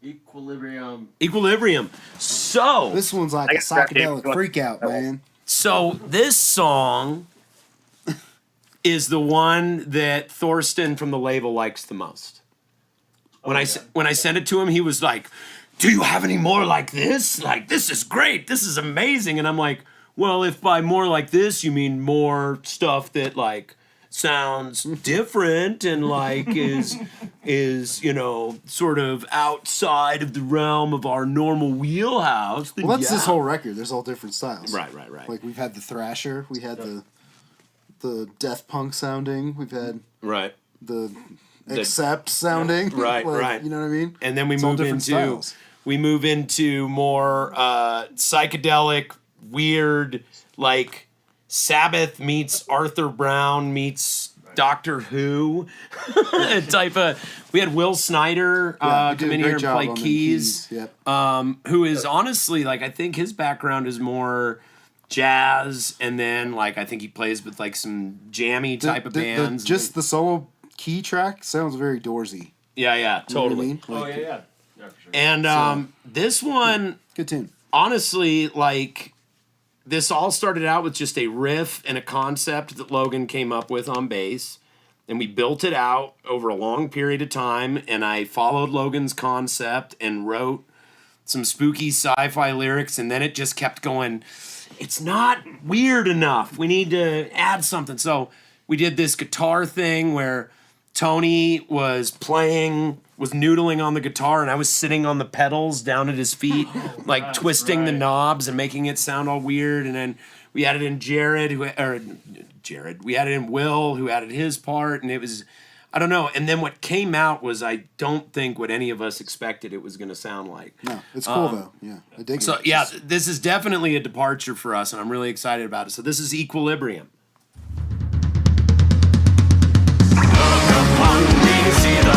Equilibrium. So this one's like a psychedelic freak out, man. So this song is the one that Thorsten from the label likes the most. When I sent it to him, he was like, "Do you have any more like this? Like, this is great. This is amazing." And I'm like, "Well, if by more like this you mean more stuff that like sounds different and like is sort of outside of the realm of our normal wheelhouse." Then Well, that's this whole record. There's all different styles. Right. Like we've had the thrasher, we had the death punk sounding, we've had the accept sounding. Right. You know what I mean? And then we move into more psychedelic, weird, like Sabbath meets Arthur Brown meets Doctor Who type of. We had Will Snyder come in here and play keys. Yep. Who is honestly like I think his background is more jazz, and then like I think he plays with like some jammy type of bands. Just the solo key track sounds very Doorsy. Yeah, totally. You know what I mean? Yeah, for sure. And this one, good tune. Honestly, like this all started out with just a riff and a concept that Logan came up with on bass, and we built it out over a long period of time. And I followed Logan's concept and wrote some spooky sci-fi lyrics, and then it just kept going. It's not weird enough. We need to add something. So we did this guitar thing where Tony was noodling on the guitar, and I was sitting on the pedals down at his feet, like twisting the knobs and making it sound all weird. And then we added in we added in Will, who added his part, and it was, I don't know. And then what came out was, I don't think what any of us expected it was going to sound like. No, it's cool though. Yeah, I dig it. So yeah, this is definitely a departure for us, and I'm really excited about it. So this is Equilibrium. See the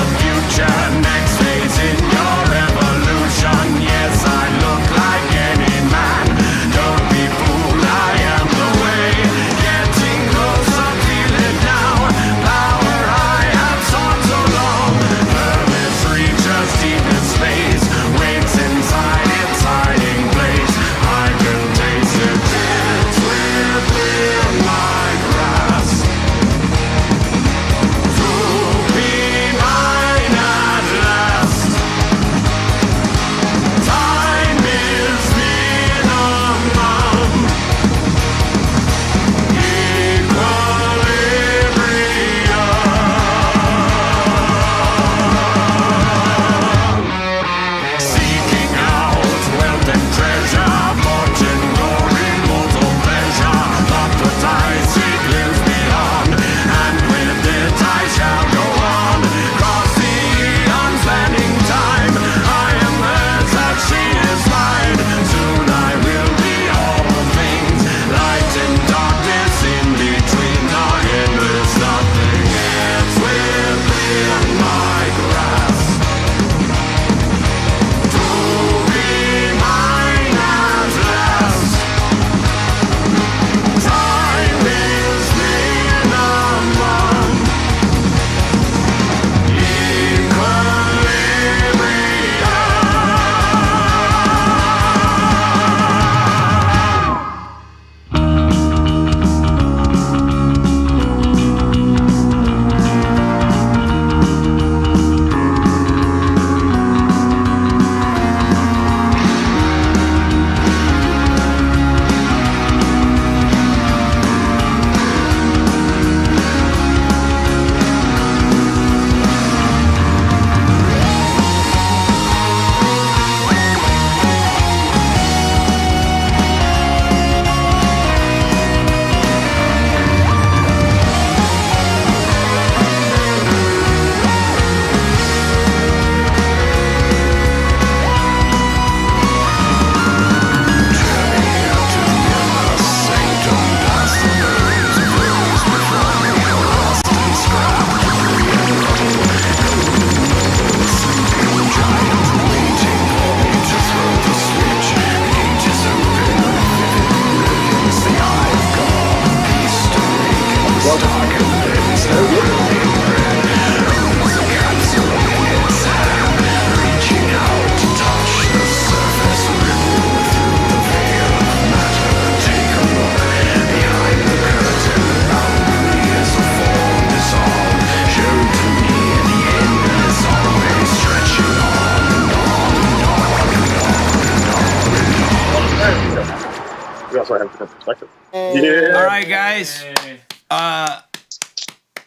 also have different perspective. Yeah. All right, guys.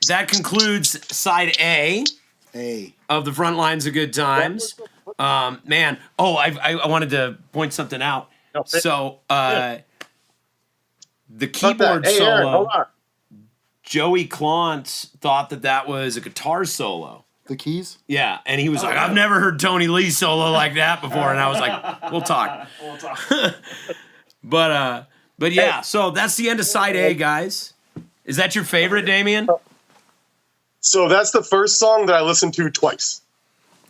That concludes side A of the Front Lines of Good Times. Man, I wanted to point something out. So, the keyboard solo, Aaron, hold on. Joey Klontz thought that was a guitar solo. The keys? Yeah, and he was like, I've never heard Tony Lee solo like that before. And I was like, we'll talk. But yeah, so that's the end of side A, guys. Is that your favorite, Damien? So that's the first song that I listened to twice.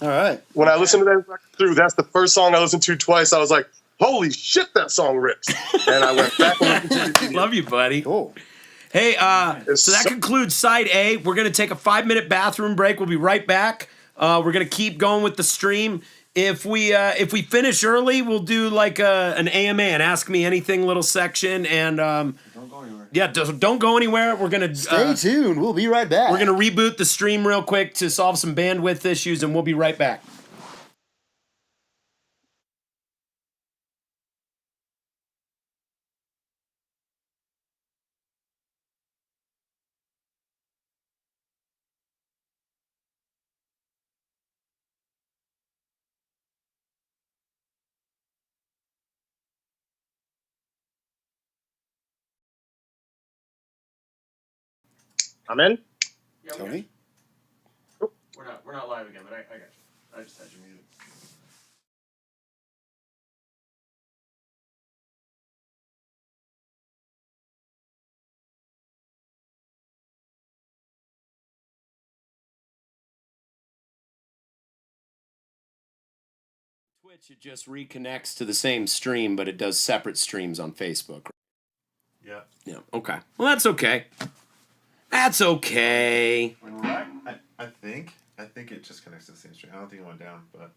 All right. When I listened to that record through, that's the first song I listened to twice. I was like, holy shit, that song rips. And I went back and listened to it. Love you, buddy. Cool. Hey, so that concludes side A. We're going to take a 5-minute bathroom break. We'll be right back. We're going to keep going with the stream. If we finish early, we'll do like an AMA, an Ask Me Anything little section. And don't go anywhere. Yeah, don't go anywhere. We're going to... Stay tuned. We'll be right back. We're going to reboot the stream real quick to solve some bandwidth issues, and we'll be right back. I'm in. Yeah, Tony? We're not live again, but I got you. I just had you muted. Twitch, it just reconnects to the same stream, but it does separate streams on Facebook. Yeah. Yeah. Okay. Well, that's okay. That's okay. I think it just connects to the same stream. I don't think it went down, but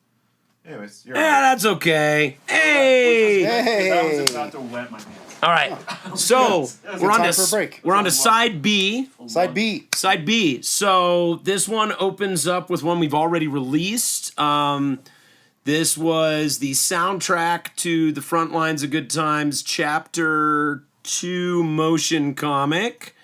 anyways, Yeah, that's okay. Hey. That was about to wet my pants. All right. So we're on time for a to break. we're on to side B. Side B. Side B. So this one opens up with one we've already released. This was the soundtrack to the Front Lines of Good Times Chapter 2 motion comic,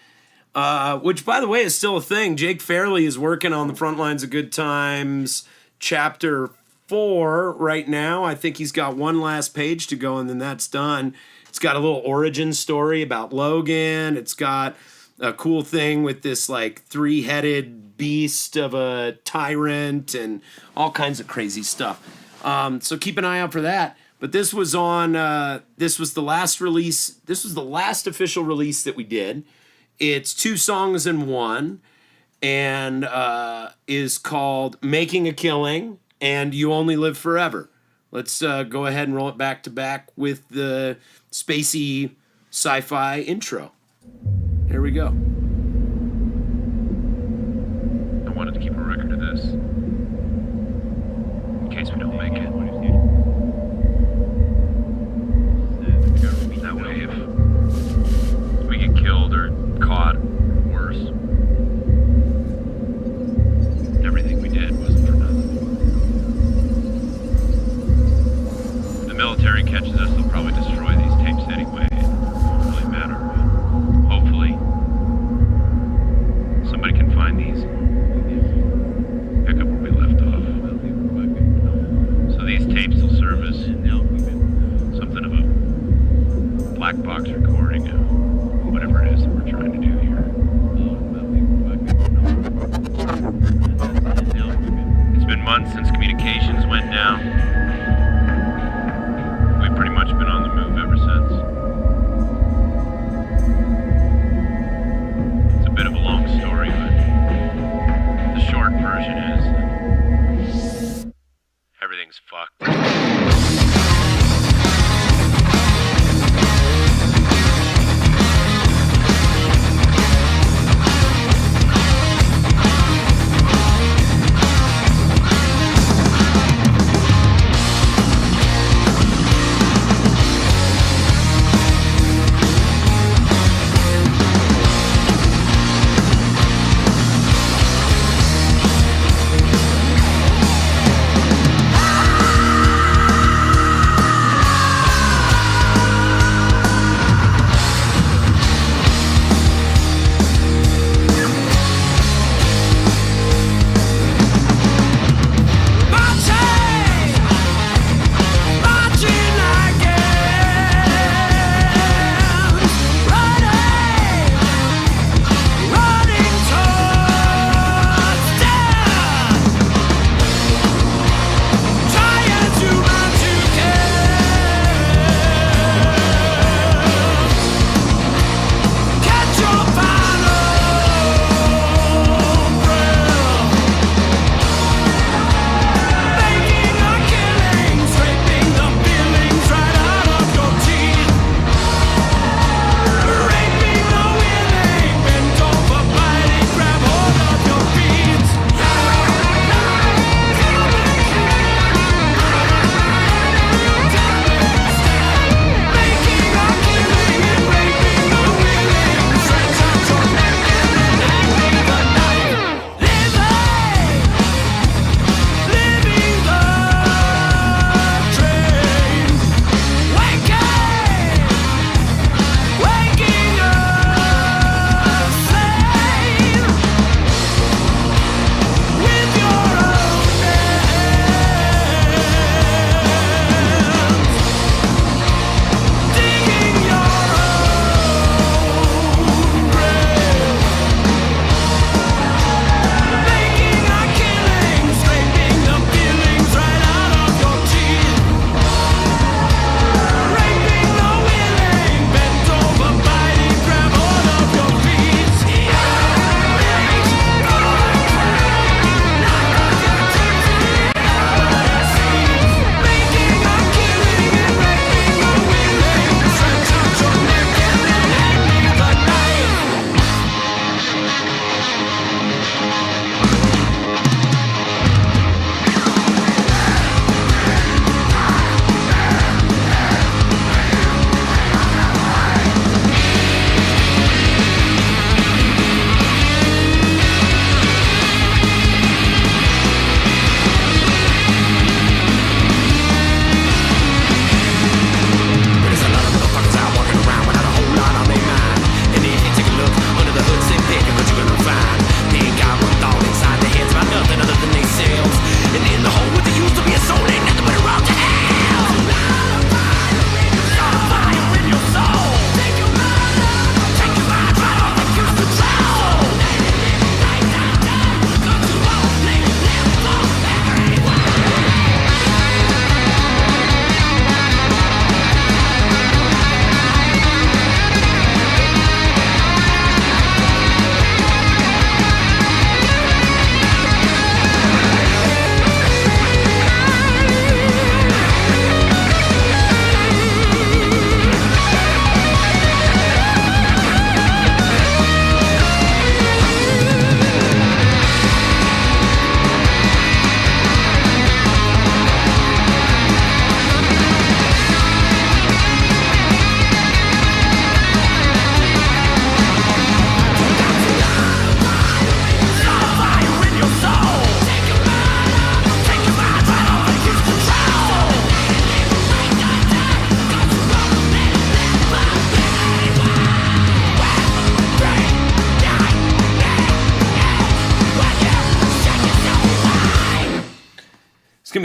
which, by the way, is still a thing. Jake Fairley is working on the Front Lines of Good Times Chapter 4 right now. I think he's got one last page to go, and then that's done. It's got a little origin story about Logan. It's got a cool thing with this, like, three-headed beast of a tyrant and all kinds of crazy stuff. So keep an eye out for that. But this was on, this was the last release. This was the last official release that we did. It's 2 songs in one and is called Making a Killing and You Only Live Forever. Let's go ahead and roll it back to back with the spacey sci-fi intro. Here we go. I wanted to keep a record of this. In case we don't make it. That way, if we get killed or caught, worse, everything we did wasn't for nothing. If the military catches us, they'll probably destroy these tapes anyway. It won't really matter. Hopefully, somebody can find these. Pick up where we left off. So these tapes will serve as something of a black box recording of whatever it is that we're trying to do here. It's been months since communications went down. We've pretty much been on the move ever since. It's a bit of a long story, but the short version is everything's fucked.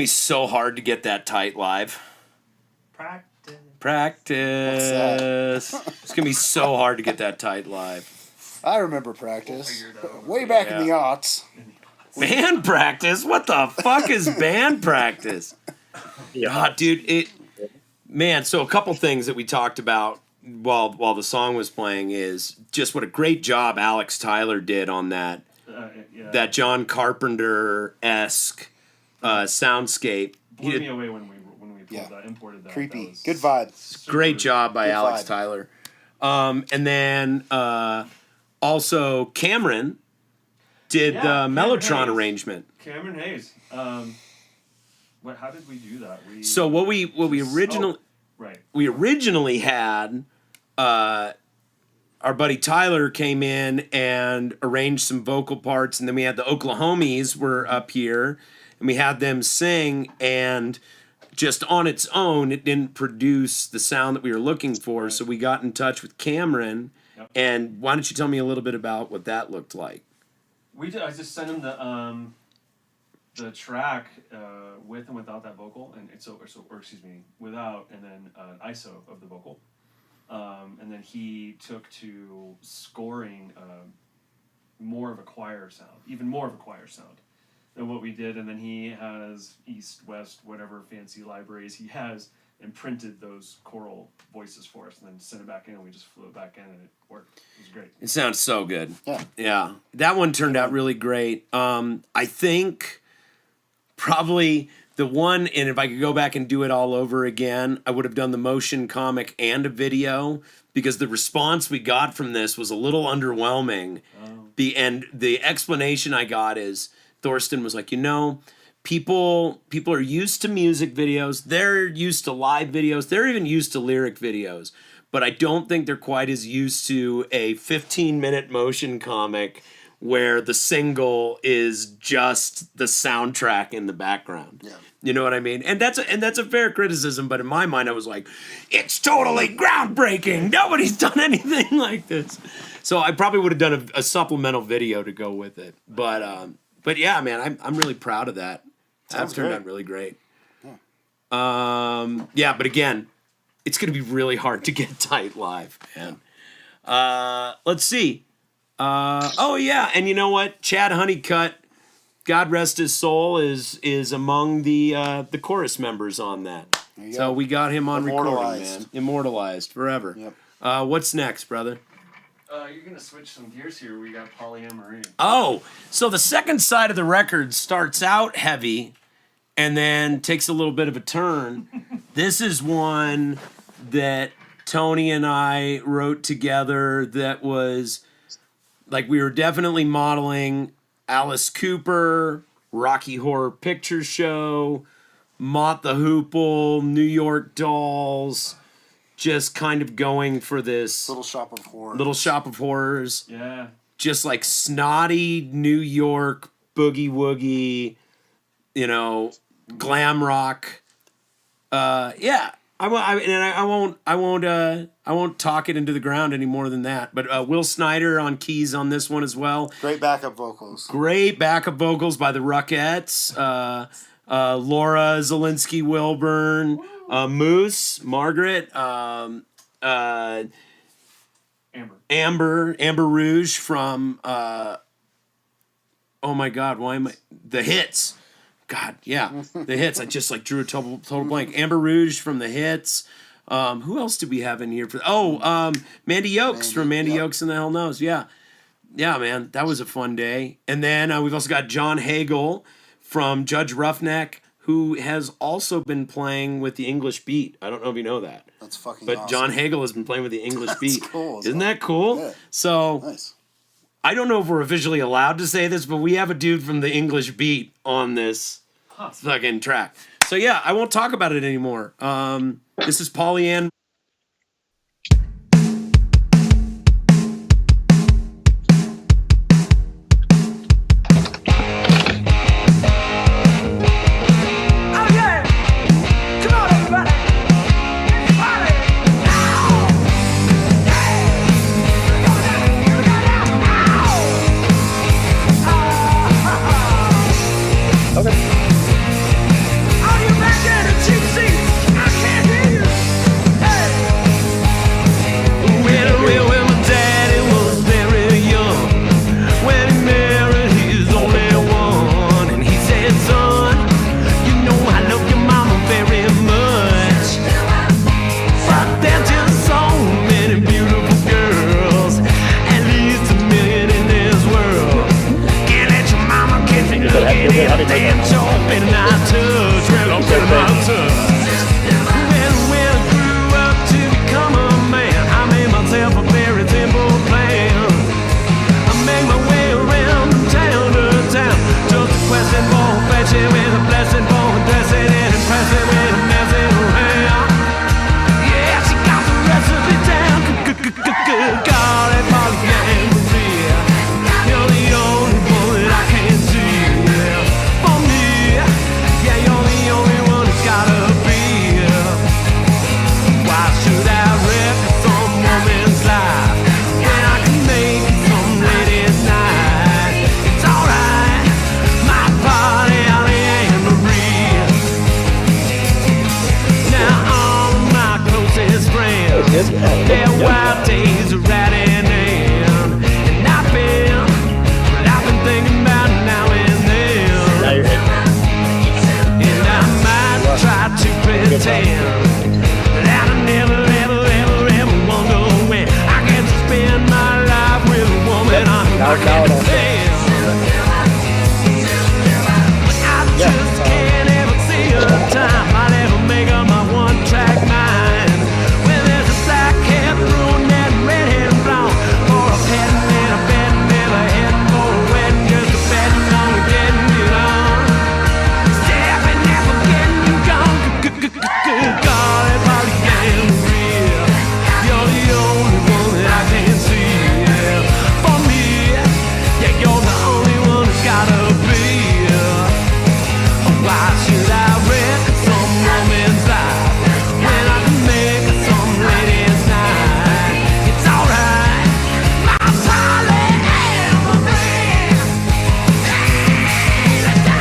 be so hard to get that tight live. Practice. It's gonna be so hard to get that tight live. I remember practice. Way back in the aughts. Band practice? What the fuck is band practice? God, dude, man, so a couple things that we talked about while the song was playing is just what a great job Alex Tyler did on that that John Carpenter-esque soundscape. Blew me away when we imported that. Creepy. That good vibe. Great job by Alex Tyler. And then also Cameron did the Mellotron arrangement. Cameron Hayes. How did we do that? So what we originally had, our buddy Tyler came in and arranged some vocal parts, and then we had the Oklahomies were up here, and we had them sing, and just on its own, it didn't produce the sound that we were looking for, so we got in touch with Cameron, and why don't you tell me a little bit about what that looked like? I just sent him the track with and without that vocal, and without, and then an ISO of the vocal, and then he took to scoring more of a choir sound, even more of a choir sound than what we did, and then he has East, West, whatever fancy libraries he has, and printed those choral voices for us, and then sent it back in, and we just flew it back in, and it worked. It was great. It sounds so good. Yeah. That one turned out really great. I think probably the one, and if I could go back and do it all over again, I would have done the motion comic and a video, because the response we got from this was a little underwhelming. And the explanation I got is, Thorsten was like, people are used to music videos, they're used to live videos, they're even used to lyric videos, but I don't think they're quite as used to a 15-minute motion comic where the single is just the soundtrack in the background. Yeah. You know what I mean? And that's a fair criticism, but in my mind I was like, it's totally groundbreaking. Nobody's done anything like this. So I probably would have done a supplemental video to go with it. But yeah, man, I'm really proud of that. That's turned out really great. Yeah. But again, it's going to be really hard to get tight live, man. Let's see. And you know what? Chad Honeycutt, God rest his soul, is among the chorus members on that. So we got him on recording, man. Immortalized forever. Yep. What's next, brother? You're going to switch some gears here. We got polyamory. Oh, so the second side of the record starts out heavy and then takes a little bit of a turn. This is one that Tony and I wrote together that was, like, we were definitely modeling Alice Cooper, Rocky Horror Picture Show, Mott the Hoople, New York Dolls, just kind of going for this Little Shop of Horrors. Yeah. Just like snotty New York boogie woogie, glam rock. I won't talk it into the ground any more than that. But Will Snyder on keys on this one as well. Great backup vocals. Great backup vocals by the Ruckettes. Laura Zielinski Wilburn. Moose, Margaret, Amber Rouge from oh my God, the Hits. God, yeah, the Hits. I just drew a total blank. Amber Rouge from the Hits. Who else do we have in here Mandy Yokes from Mandy Yokes and the Hell Knows. Yeah, man, that was a fun day. And then we've also got John Hagel from Judge Roughneck, who has also been playing with the English Beat. I don't know if you know that. That's fucking awesome. But John Hagel has been playing with the English Beat. Cool. Isn't that cool? Yeah. So, nice. I don't know if we're officially allowed to say this, but we have a dude from the English Beat on this fucking track. So yeah, I won't talk about it anymore. This is Pollyann. Their wild days are at an end. And I've been thinking about now and then. And I might try to pretend that I never, ever, ever, ever want to win. I get to spend my life with a woman I can't stand. I just can't ever see a time I'll ever make up my one-track mind. When there's a black-haired brunette, red-haired blonde, or a patent and a bed, never heading for a wedding, just a betting on getting it on. Stepping, never getting gone. Good God, if I can real, you're the only one that I can see. For me, yeah, you're the only one that's gotta be. Why should I wreck some woman's life when I can make some lady's night? It's alright, my Polly Evergreen. Let's go.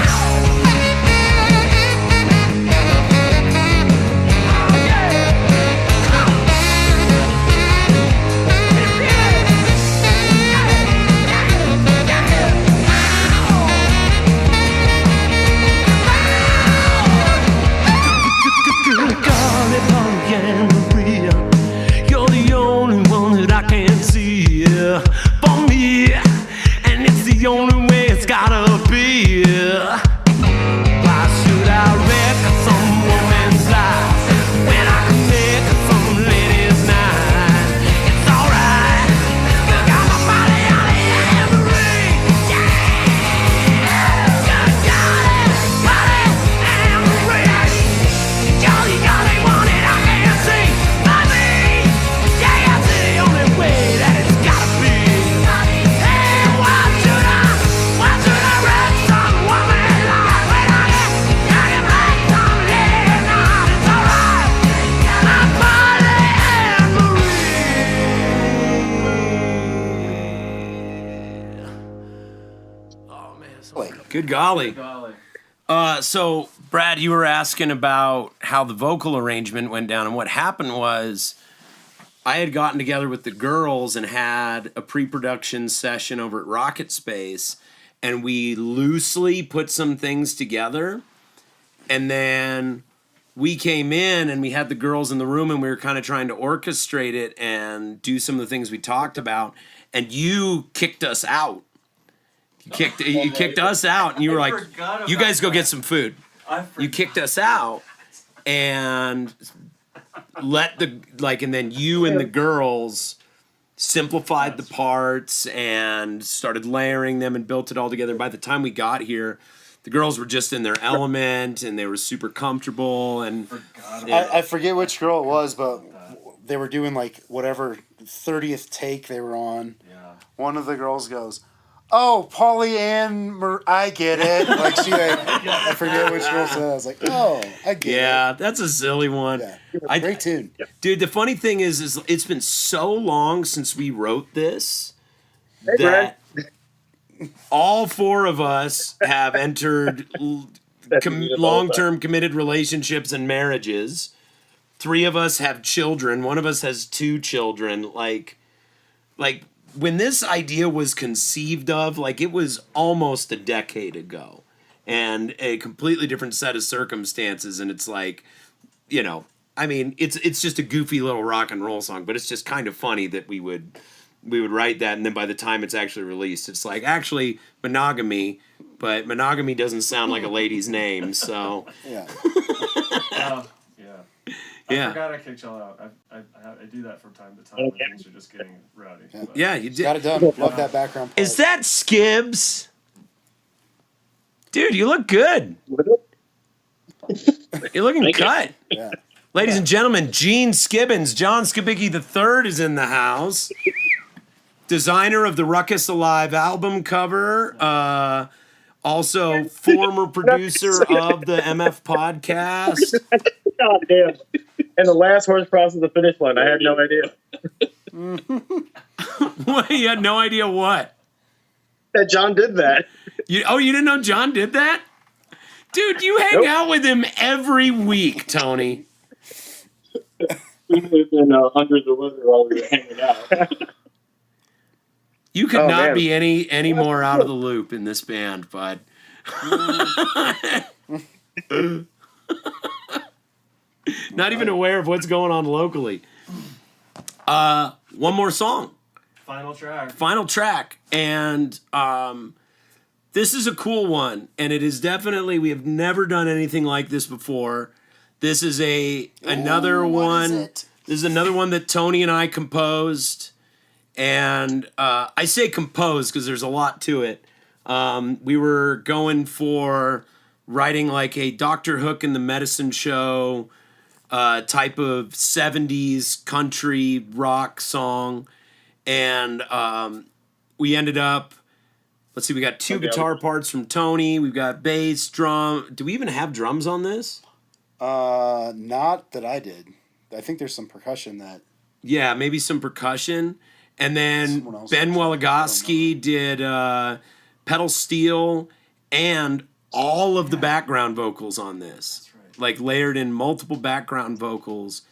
Golly, Polly Maria, you're the only one that I can see for me, and it's the only way it's gotta be. Why should I wreck some woman's life when I can make some lady's night? It's alright, you got my body on the Evergreen. Yeah, good golly, Polly Evergreen. You're the only one that I can see, baby. Yeah, that's the only way that it's gotta be. Hey, why should I wreck some woman like when I can make some lady night? It's alright, my body and Marie. Oh man, so Good golly. Golly. So, Brad, you were asking about how the vocal arrangement went down, and what happened was I had gotten together with the girls and had a pre-production session over at Rocket Space, and we loosely put some things together, and then we came in and we had the girls in the room and we were kind of trying to orchestrate it and do some of the things we talked about, and you kicked us out. You kicked us out, and you were like, "You guys go get some food." You kicked us out, and and then you and the girls simplified the parts and started layering them and built it all together. By the time we got here, the girls were just in their element and they were super comfortable. And I forget which girl it was, but they were doing like whatever 30th take they were on. Yeah. One of the girls goes, "Oh, Polly I get it." Like I forget which girl said. I was like, "Oh, I get it." Yeah, that's a silly one. Yeah. Great tune. Dude, the funny thing is it's been so long since we wrote this that all four of us have entered long-term committed relationships and marriages. 3 of us have children. 1 of us has 2 children. Like when this idea was conceived of, like, it was almost a decade ago and a completely different set of circumstances. And it's like, you know, I mean, it's just a goofy little rock and roll song, but it's just kind of funny that we would write that, and then by the time it's actually released, it's like, actually monogamy, but monogamy doesn't sound like a lady's name, so. Yeah. I forgot I kicked y'all out. I do that from time to time when things are just getting rowdy. Yeah, you did. Got it done. Love that background part. Is that Skibbs? Dude, you look good. You're looking cut. Yeah. Ladies and gentlemen, Gene Skibbins, John Skibicki III is in the house. Designer of the Ruckus Alive album cover. Also former producer of the MF podcast. God damn. And the last horse crosses the finish line. I had no idea. What? You had no idea what? That John did that. You didn't know John did that? Dude, you hang out with him every week, Tony. We may have been under the weather while we were hanging out. You could not be any more out of the loop in this band, bud. Not even aware of what's going on locally. One more song. Final track. And this is a cool one. And it is definitely, we have never done anything like this before. This is another one. This is another one that Tony and I composed. And I say composed because there's a lot to it. We were going for writing like a Dr. Hook and the Medicine Show type of 70s country rock song. And we ended up, let's see, we got 2 guitar parts from Tony. We've got bass, drum. Do we even have drums on this? Not that I did. I think there's some percussion that. Yeah, maybe some percussion. And then Ben Woligoski did pedal steel and all of the background vocals on this. Right. Like layered in multiple background vocals.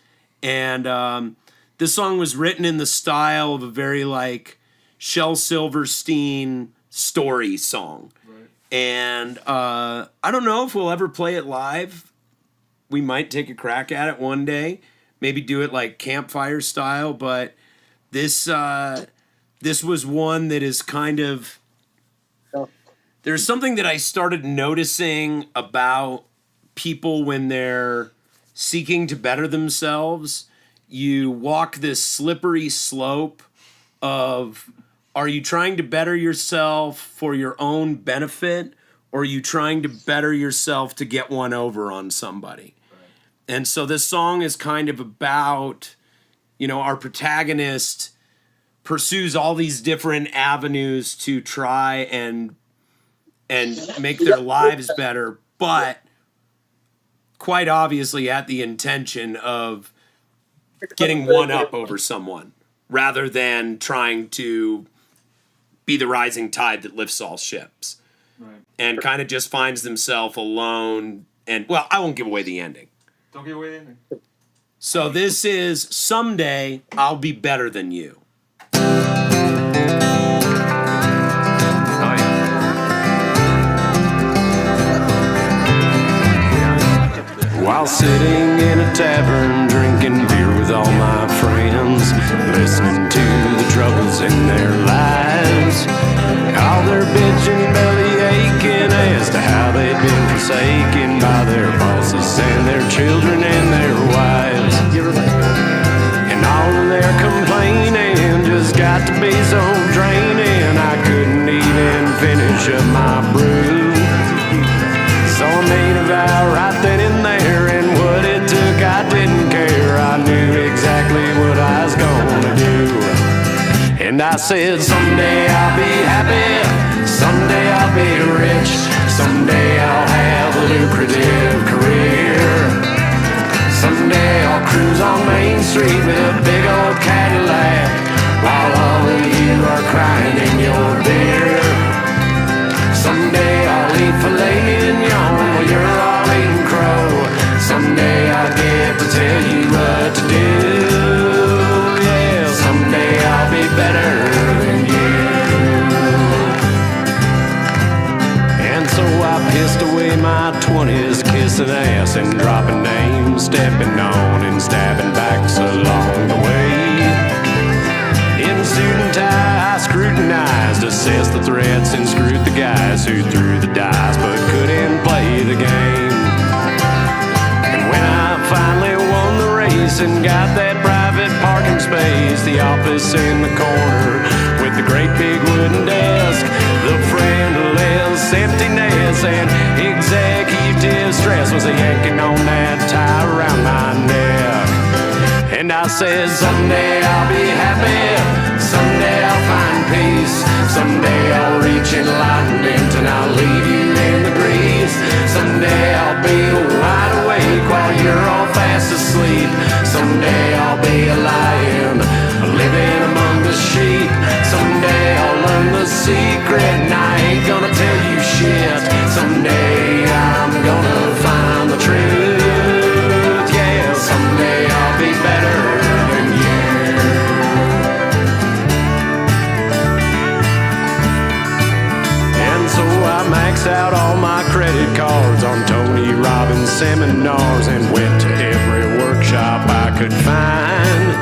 And this song was written in the style of a very like Shel Silverstein story song. Right. And I don't know if we'll ever play it live. We might take a crack at it one day. Maybe do it like campfire style, but this was one that is kind of... There's something that I started noticing about people when they're seeking to better themselves. You walk this slippery slope of, are you trying to better yourself for your own benefit, or are you trying to better yourself to get one over on somebody? And so this song is kind of about, you know, our protagonist pursues all these different avenues to try and make their lives better, but quite obviously at the intention of getting one up over someone rather than trying to be the rising tide that lifts all ships. Right. And kind of just finds themselves alone. And, well, I won't give away the ending. Don't give away anything. So this is Someday I'll Be Better Than You. While sitting in a tavern, drinking beer with all my friends, listening to the troubles in their lives, all their bitching, belly aching as to how they'd been forsaken by their bosses and their children and their wives. And all of their complaining just got to be so draining, I couldn't even finish up my brew. So I made a vow right then and there, and what it took I didn't care. I knew exactly what I was gonna do. And I said, someday I'll be happy, someday I'll be rich, someday I'll have a lucrative career. Someday I'll cruise on Main Street with a big old Cadillac, while all of you are crying in your beer. Someday I'll eat filet mignon while you're all eating crow. Someday I'll get to tell you what to do. Yeah, someday I'll be better than you. And so I pissed away my 20s, kissing ass and dropping names, stepping on and stabbing backs along the way. In suit and tie, I scrutinized, assessed the threats, and screwed the guys who threw the dice but couldn't play the game. And when I finally won the race and got that private parking space, the office in the corner with the great big wooden desk, the friendless emptiness and executive stress was a yanking on that tie around my neck. And I said, someday I'll be happy, someday I'll find peace, someday I'll reach enlightenment and I'll leave you in the grease. Someday I'll be wide awake while you're all fast asleep. Someday I'll be a lion, living among the sheep. Someday I'll learn the secret and I ain't gonna tell you shit. Someday I'm gonna find the truth. Yeah, someday I'll be better could find.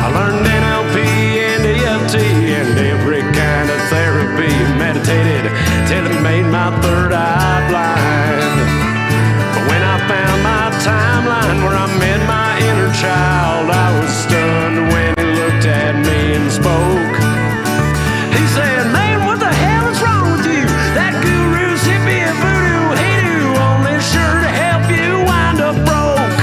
I learned NLP and EFT and every kind of therapy. Meditated till it made my third eye blind. But when I found my timeline where I met my inner child, I was stunned when he looked at me and spoke. He said, man, what the hell is wrong with you? That guru's hippie and voodoo, he do only sure to help you wind up broke.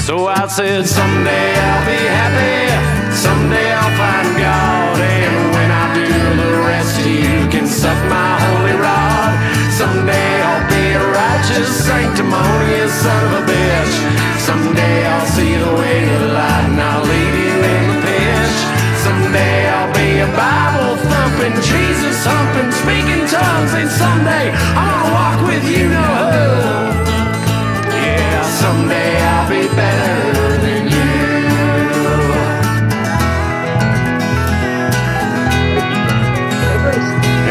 So I said, someday I'll be happy, someday I'll find God, and when I do, the rest of you can suck my holy rod. Someday I'll be a righteous, sanctimonious son of a bitch. Someday I'll see the way to the light and I'll leave you in the pitch. Someday I'll be a Bible thumping, Jesus humping, speaking tongues, and someday I'm gonna walk with you, no hope. Yeah, someday I'll be better than you.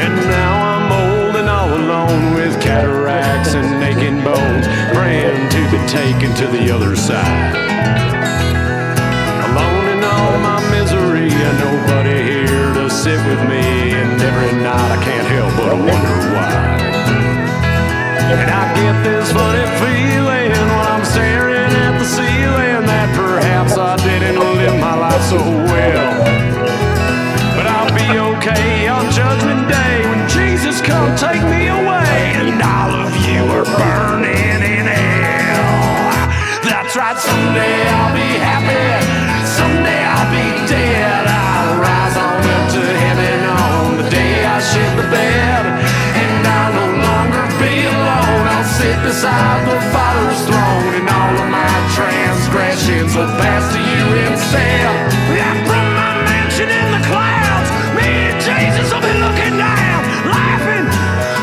And now I'm old and all alone with cataracts and aching bones, praying to be taken to the other side. Alone in all my misery and nobody here to sit with me, and every night I can't help but wonder why. And I get this funny feeling when I'm staring at the ceiling that perhaps I didn't live my life so well. But I'll be okay on Judgment Day when Jesus come take me away and all of you are burning in hell. That's right, someday I'll be happy, someday I'll be dead. I'll rise on up to heaven on the day I shit the bed, and I'll no longer be alone. I'll sit beside the Father's throne, and all of my transgressions will pass to you instead. From my mansion in the clouds, me and Jesus will be looking down, laughing,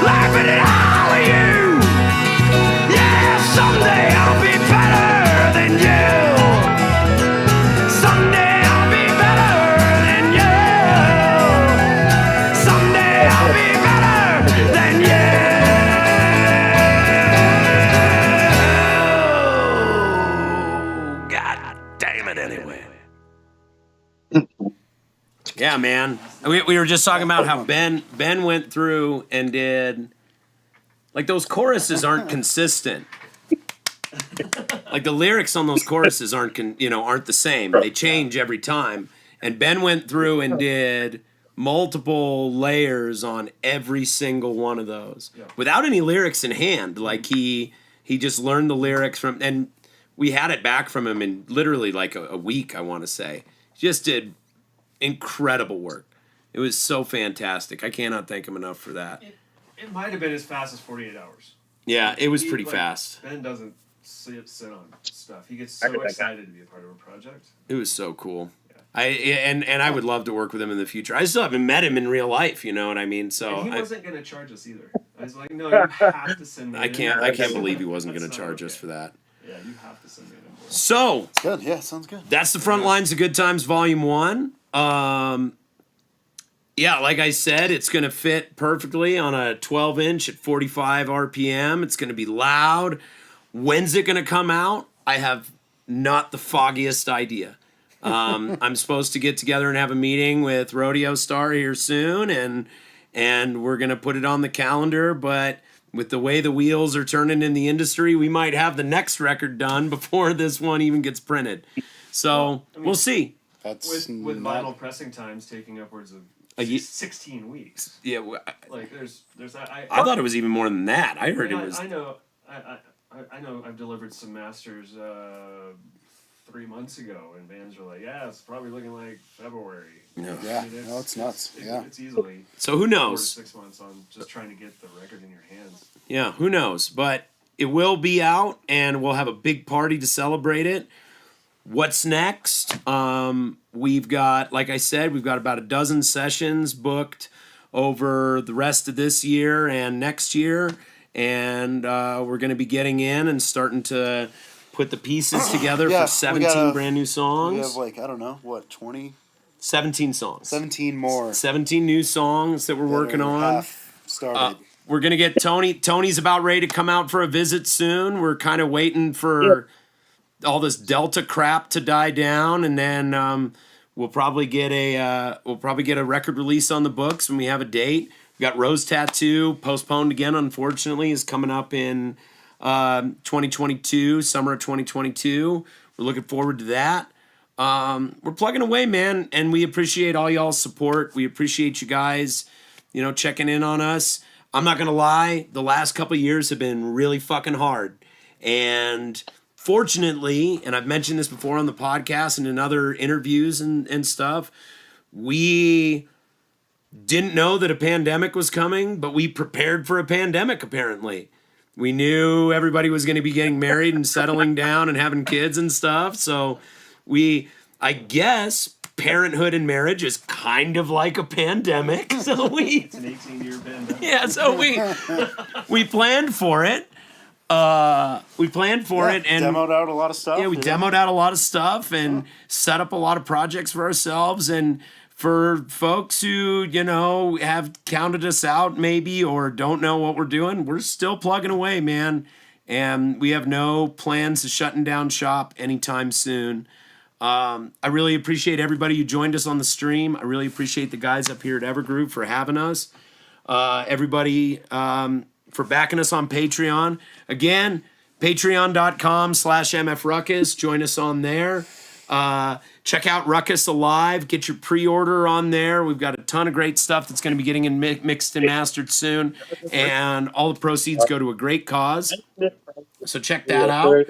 laughing at all of you. Yeah, someday I'll be better than you. Someday I'll be better than you. Someday I'll be better than you. God damn it, anyway. Yeah, man. We were just talking about how Ben went through and did, like, those choruses aren't consistent. Like the lyrics on those choruses aren't the same. They change every time. And Ben went through and did multiple layers on every single one of those without any lyrics in hand. Like he just learned the lyrics from, and we had it back from him in literally like a week, I want to say. He just did incredible work. It was so fantastic. I cannot thank him enough for that. It might have been as fast as 48 hours. Yeah, it was pretty fast. Ben doesn't sit on stuff. He gets so excited to be a part of a project. It was so cool. Yeah. I would love to work with him in the future. I still haven't met him in real life, you know what I mean? So and he wasn't going to charge us either. I was like, no, you have to send me. I can't believe he wasn't going to charge us for that. Yeah, you have to send me an invoice. So it's good. Yeah, sounds good. That's the Front Lines of Good Times Volume 1. Yeah, like I said, it's going to fit perfectly on a 12-inch at 45 RPM. It's going to be loud. When's it going to come out? I have not the foggiest idea. I'm supposed to get together and have a meeting with Rodeo Star here soon, and we're going to put it on the calendar, but with the way the wheels are turning in the industry, we might have the next record done before this one even gets printed. So, we'll see. That's with vinyl pressing times taking upwards of 16 weeks. Yeah, like there's I thought it was even more than that. I heard it was. I know. I know. I've delivered some masters 3 months ago, and bands are like, "Yeah, it's probably looking like February." Yeah, no, it's nuts. It's easily. So who knows? 4 to 6 months on just trying to get the record in your hands. Yeah, who knows? But it will be out, and we'll have a big party to celebrate it. What's next? We've got, like I said, we've got about a dozen sessions booked over the rest of this year and next year, and we're going to be getting in and starting to put the pieces together for 17 brand new songs. We have like, I don't know, what, 20? 17 songs. 17 more. 17 new songs that we're working on. Half started. We're going to get Tony. Tony's about ready to come out for a visit soon. We're kind of waiting for all this Delta crap to die down, and then we'll probably get a record release on the books when we have a date. We got Rose Tattoo postponed again, unfortunately, is coming up in 2022, summer of 2022. We're looking forward to that. We're plugging away, man, and we appreciate all y'all's support. We appreciate you guys, checking in on us. I'm not gonna lie, the last couple of years have been really fucking hard. And fortunately, and I've mentioned this before on the podcast and in other interviews and stuff, we didn't know that a pandemic was coming, but we prepared for a pandemic, apparently. We knew everybody was going to be getting married and settling down and having kids and stuff. So I guess parenthood and marriage is kind of like a pandemic. So It's an 18-year pandemic. yeah, so we planned for it. We planned for it and demoed out a lot of stuff. Yeah, we demoed out a lot of stuff and set up a lot of projects for ourselves. And for folks who, have counted us out maybe or don't know what we're doing, we're still plugging away, man. And we have no plans of shutting down shop anytime soon. I really appreciate everybody who joined us on the stream. I really appreciate the guys up here at Evergroove for having us. Everybody for backing us on Patreon. Again, patreon.com/mfruckus. Join us on there. Check out Ruckus Alive. Get your pre-order on there. We've got a ton of great stuff that's going to be getting mixed and mastered soon. And all the proceeds go to a great cause. So check that out.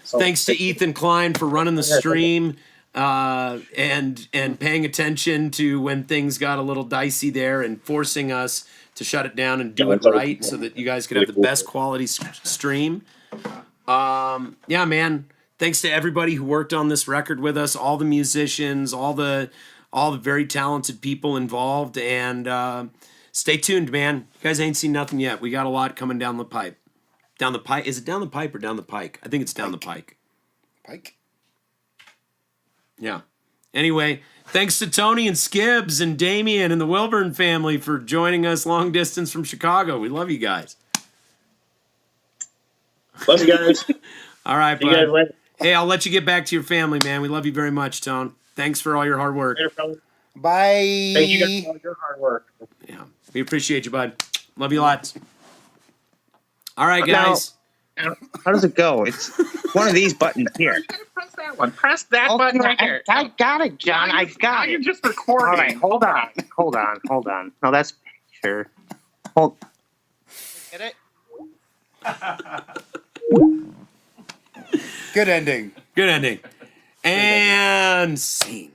Thanks to Ethan Klein for running the stream and paying attention to when things got a little dicey there and forcing us to shut it down and do it right so that you guys could have the best quality stream. Yeah, man. Thanks to everybody who worked on this record with us, all the musicians, all the very talented people involved, and stay tuned, man. You guys ain't seen nothing yet. We got a lot coming down the pipe. Down the pipe? Is it down the pipe or down the pike? I think it's down the pike. Pike? Yeah. Anyway, thanks to Tony and Skibbs and Damien and the Wilburn family for joining us long distance from Chicago. We love you guys. Love you guys. All right, See you guys bud. later. Hey, I'll let you get back to your family, man. We love you very much, Tone. Thanks for all your hard work. Later, fellas. Bye. Thank you guys for all your hard work. Yeah, we appreciate you, bud. Love you lots. All right, guys. Now, how does it go? It's one of these buttons here. Press that one. Press that button right there. I got it, John. I got it. You're just recording. All right, hold on. No, that's sure. Hold. Get it? Good ending. Good ending. And scene.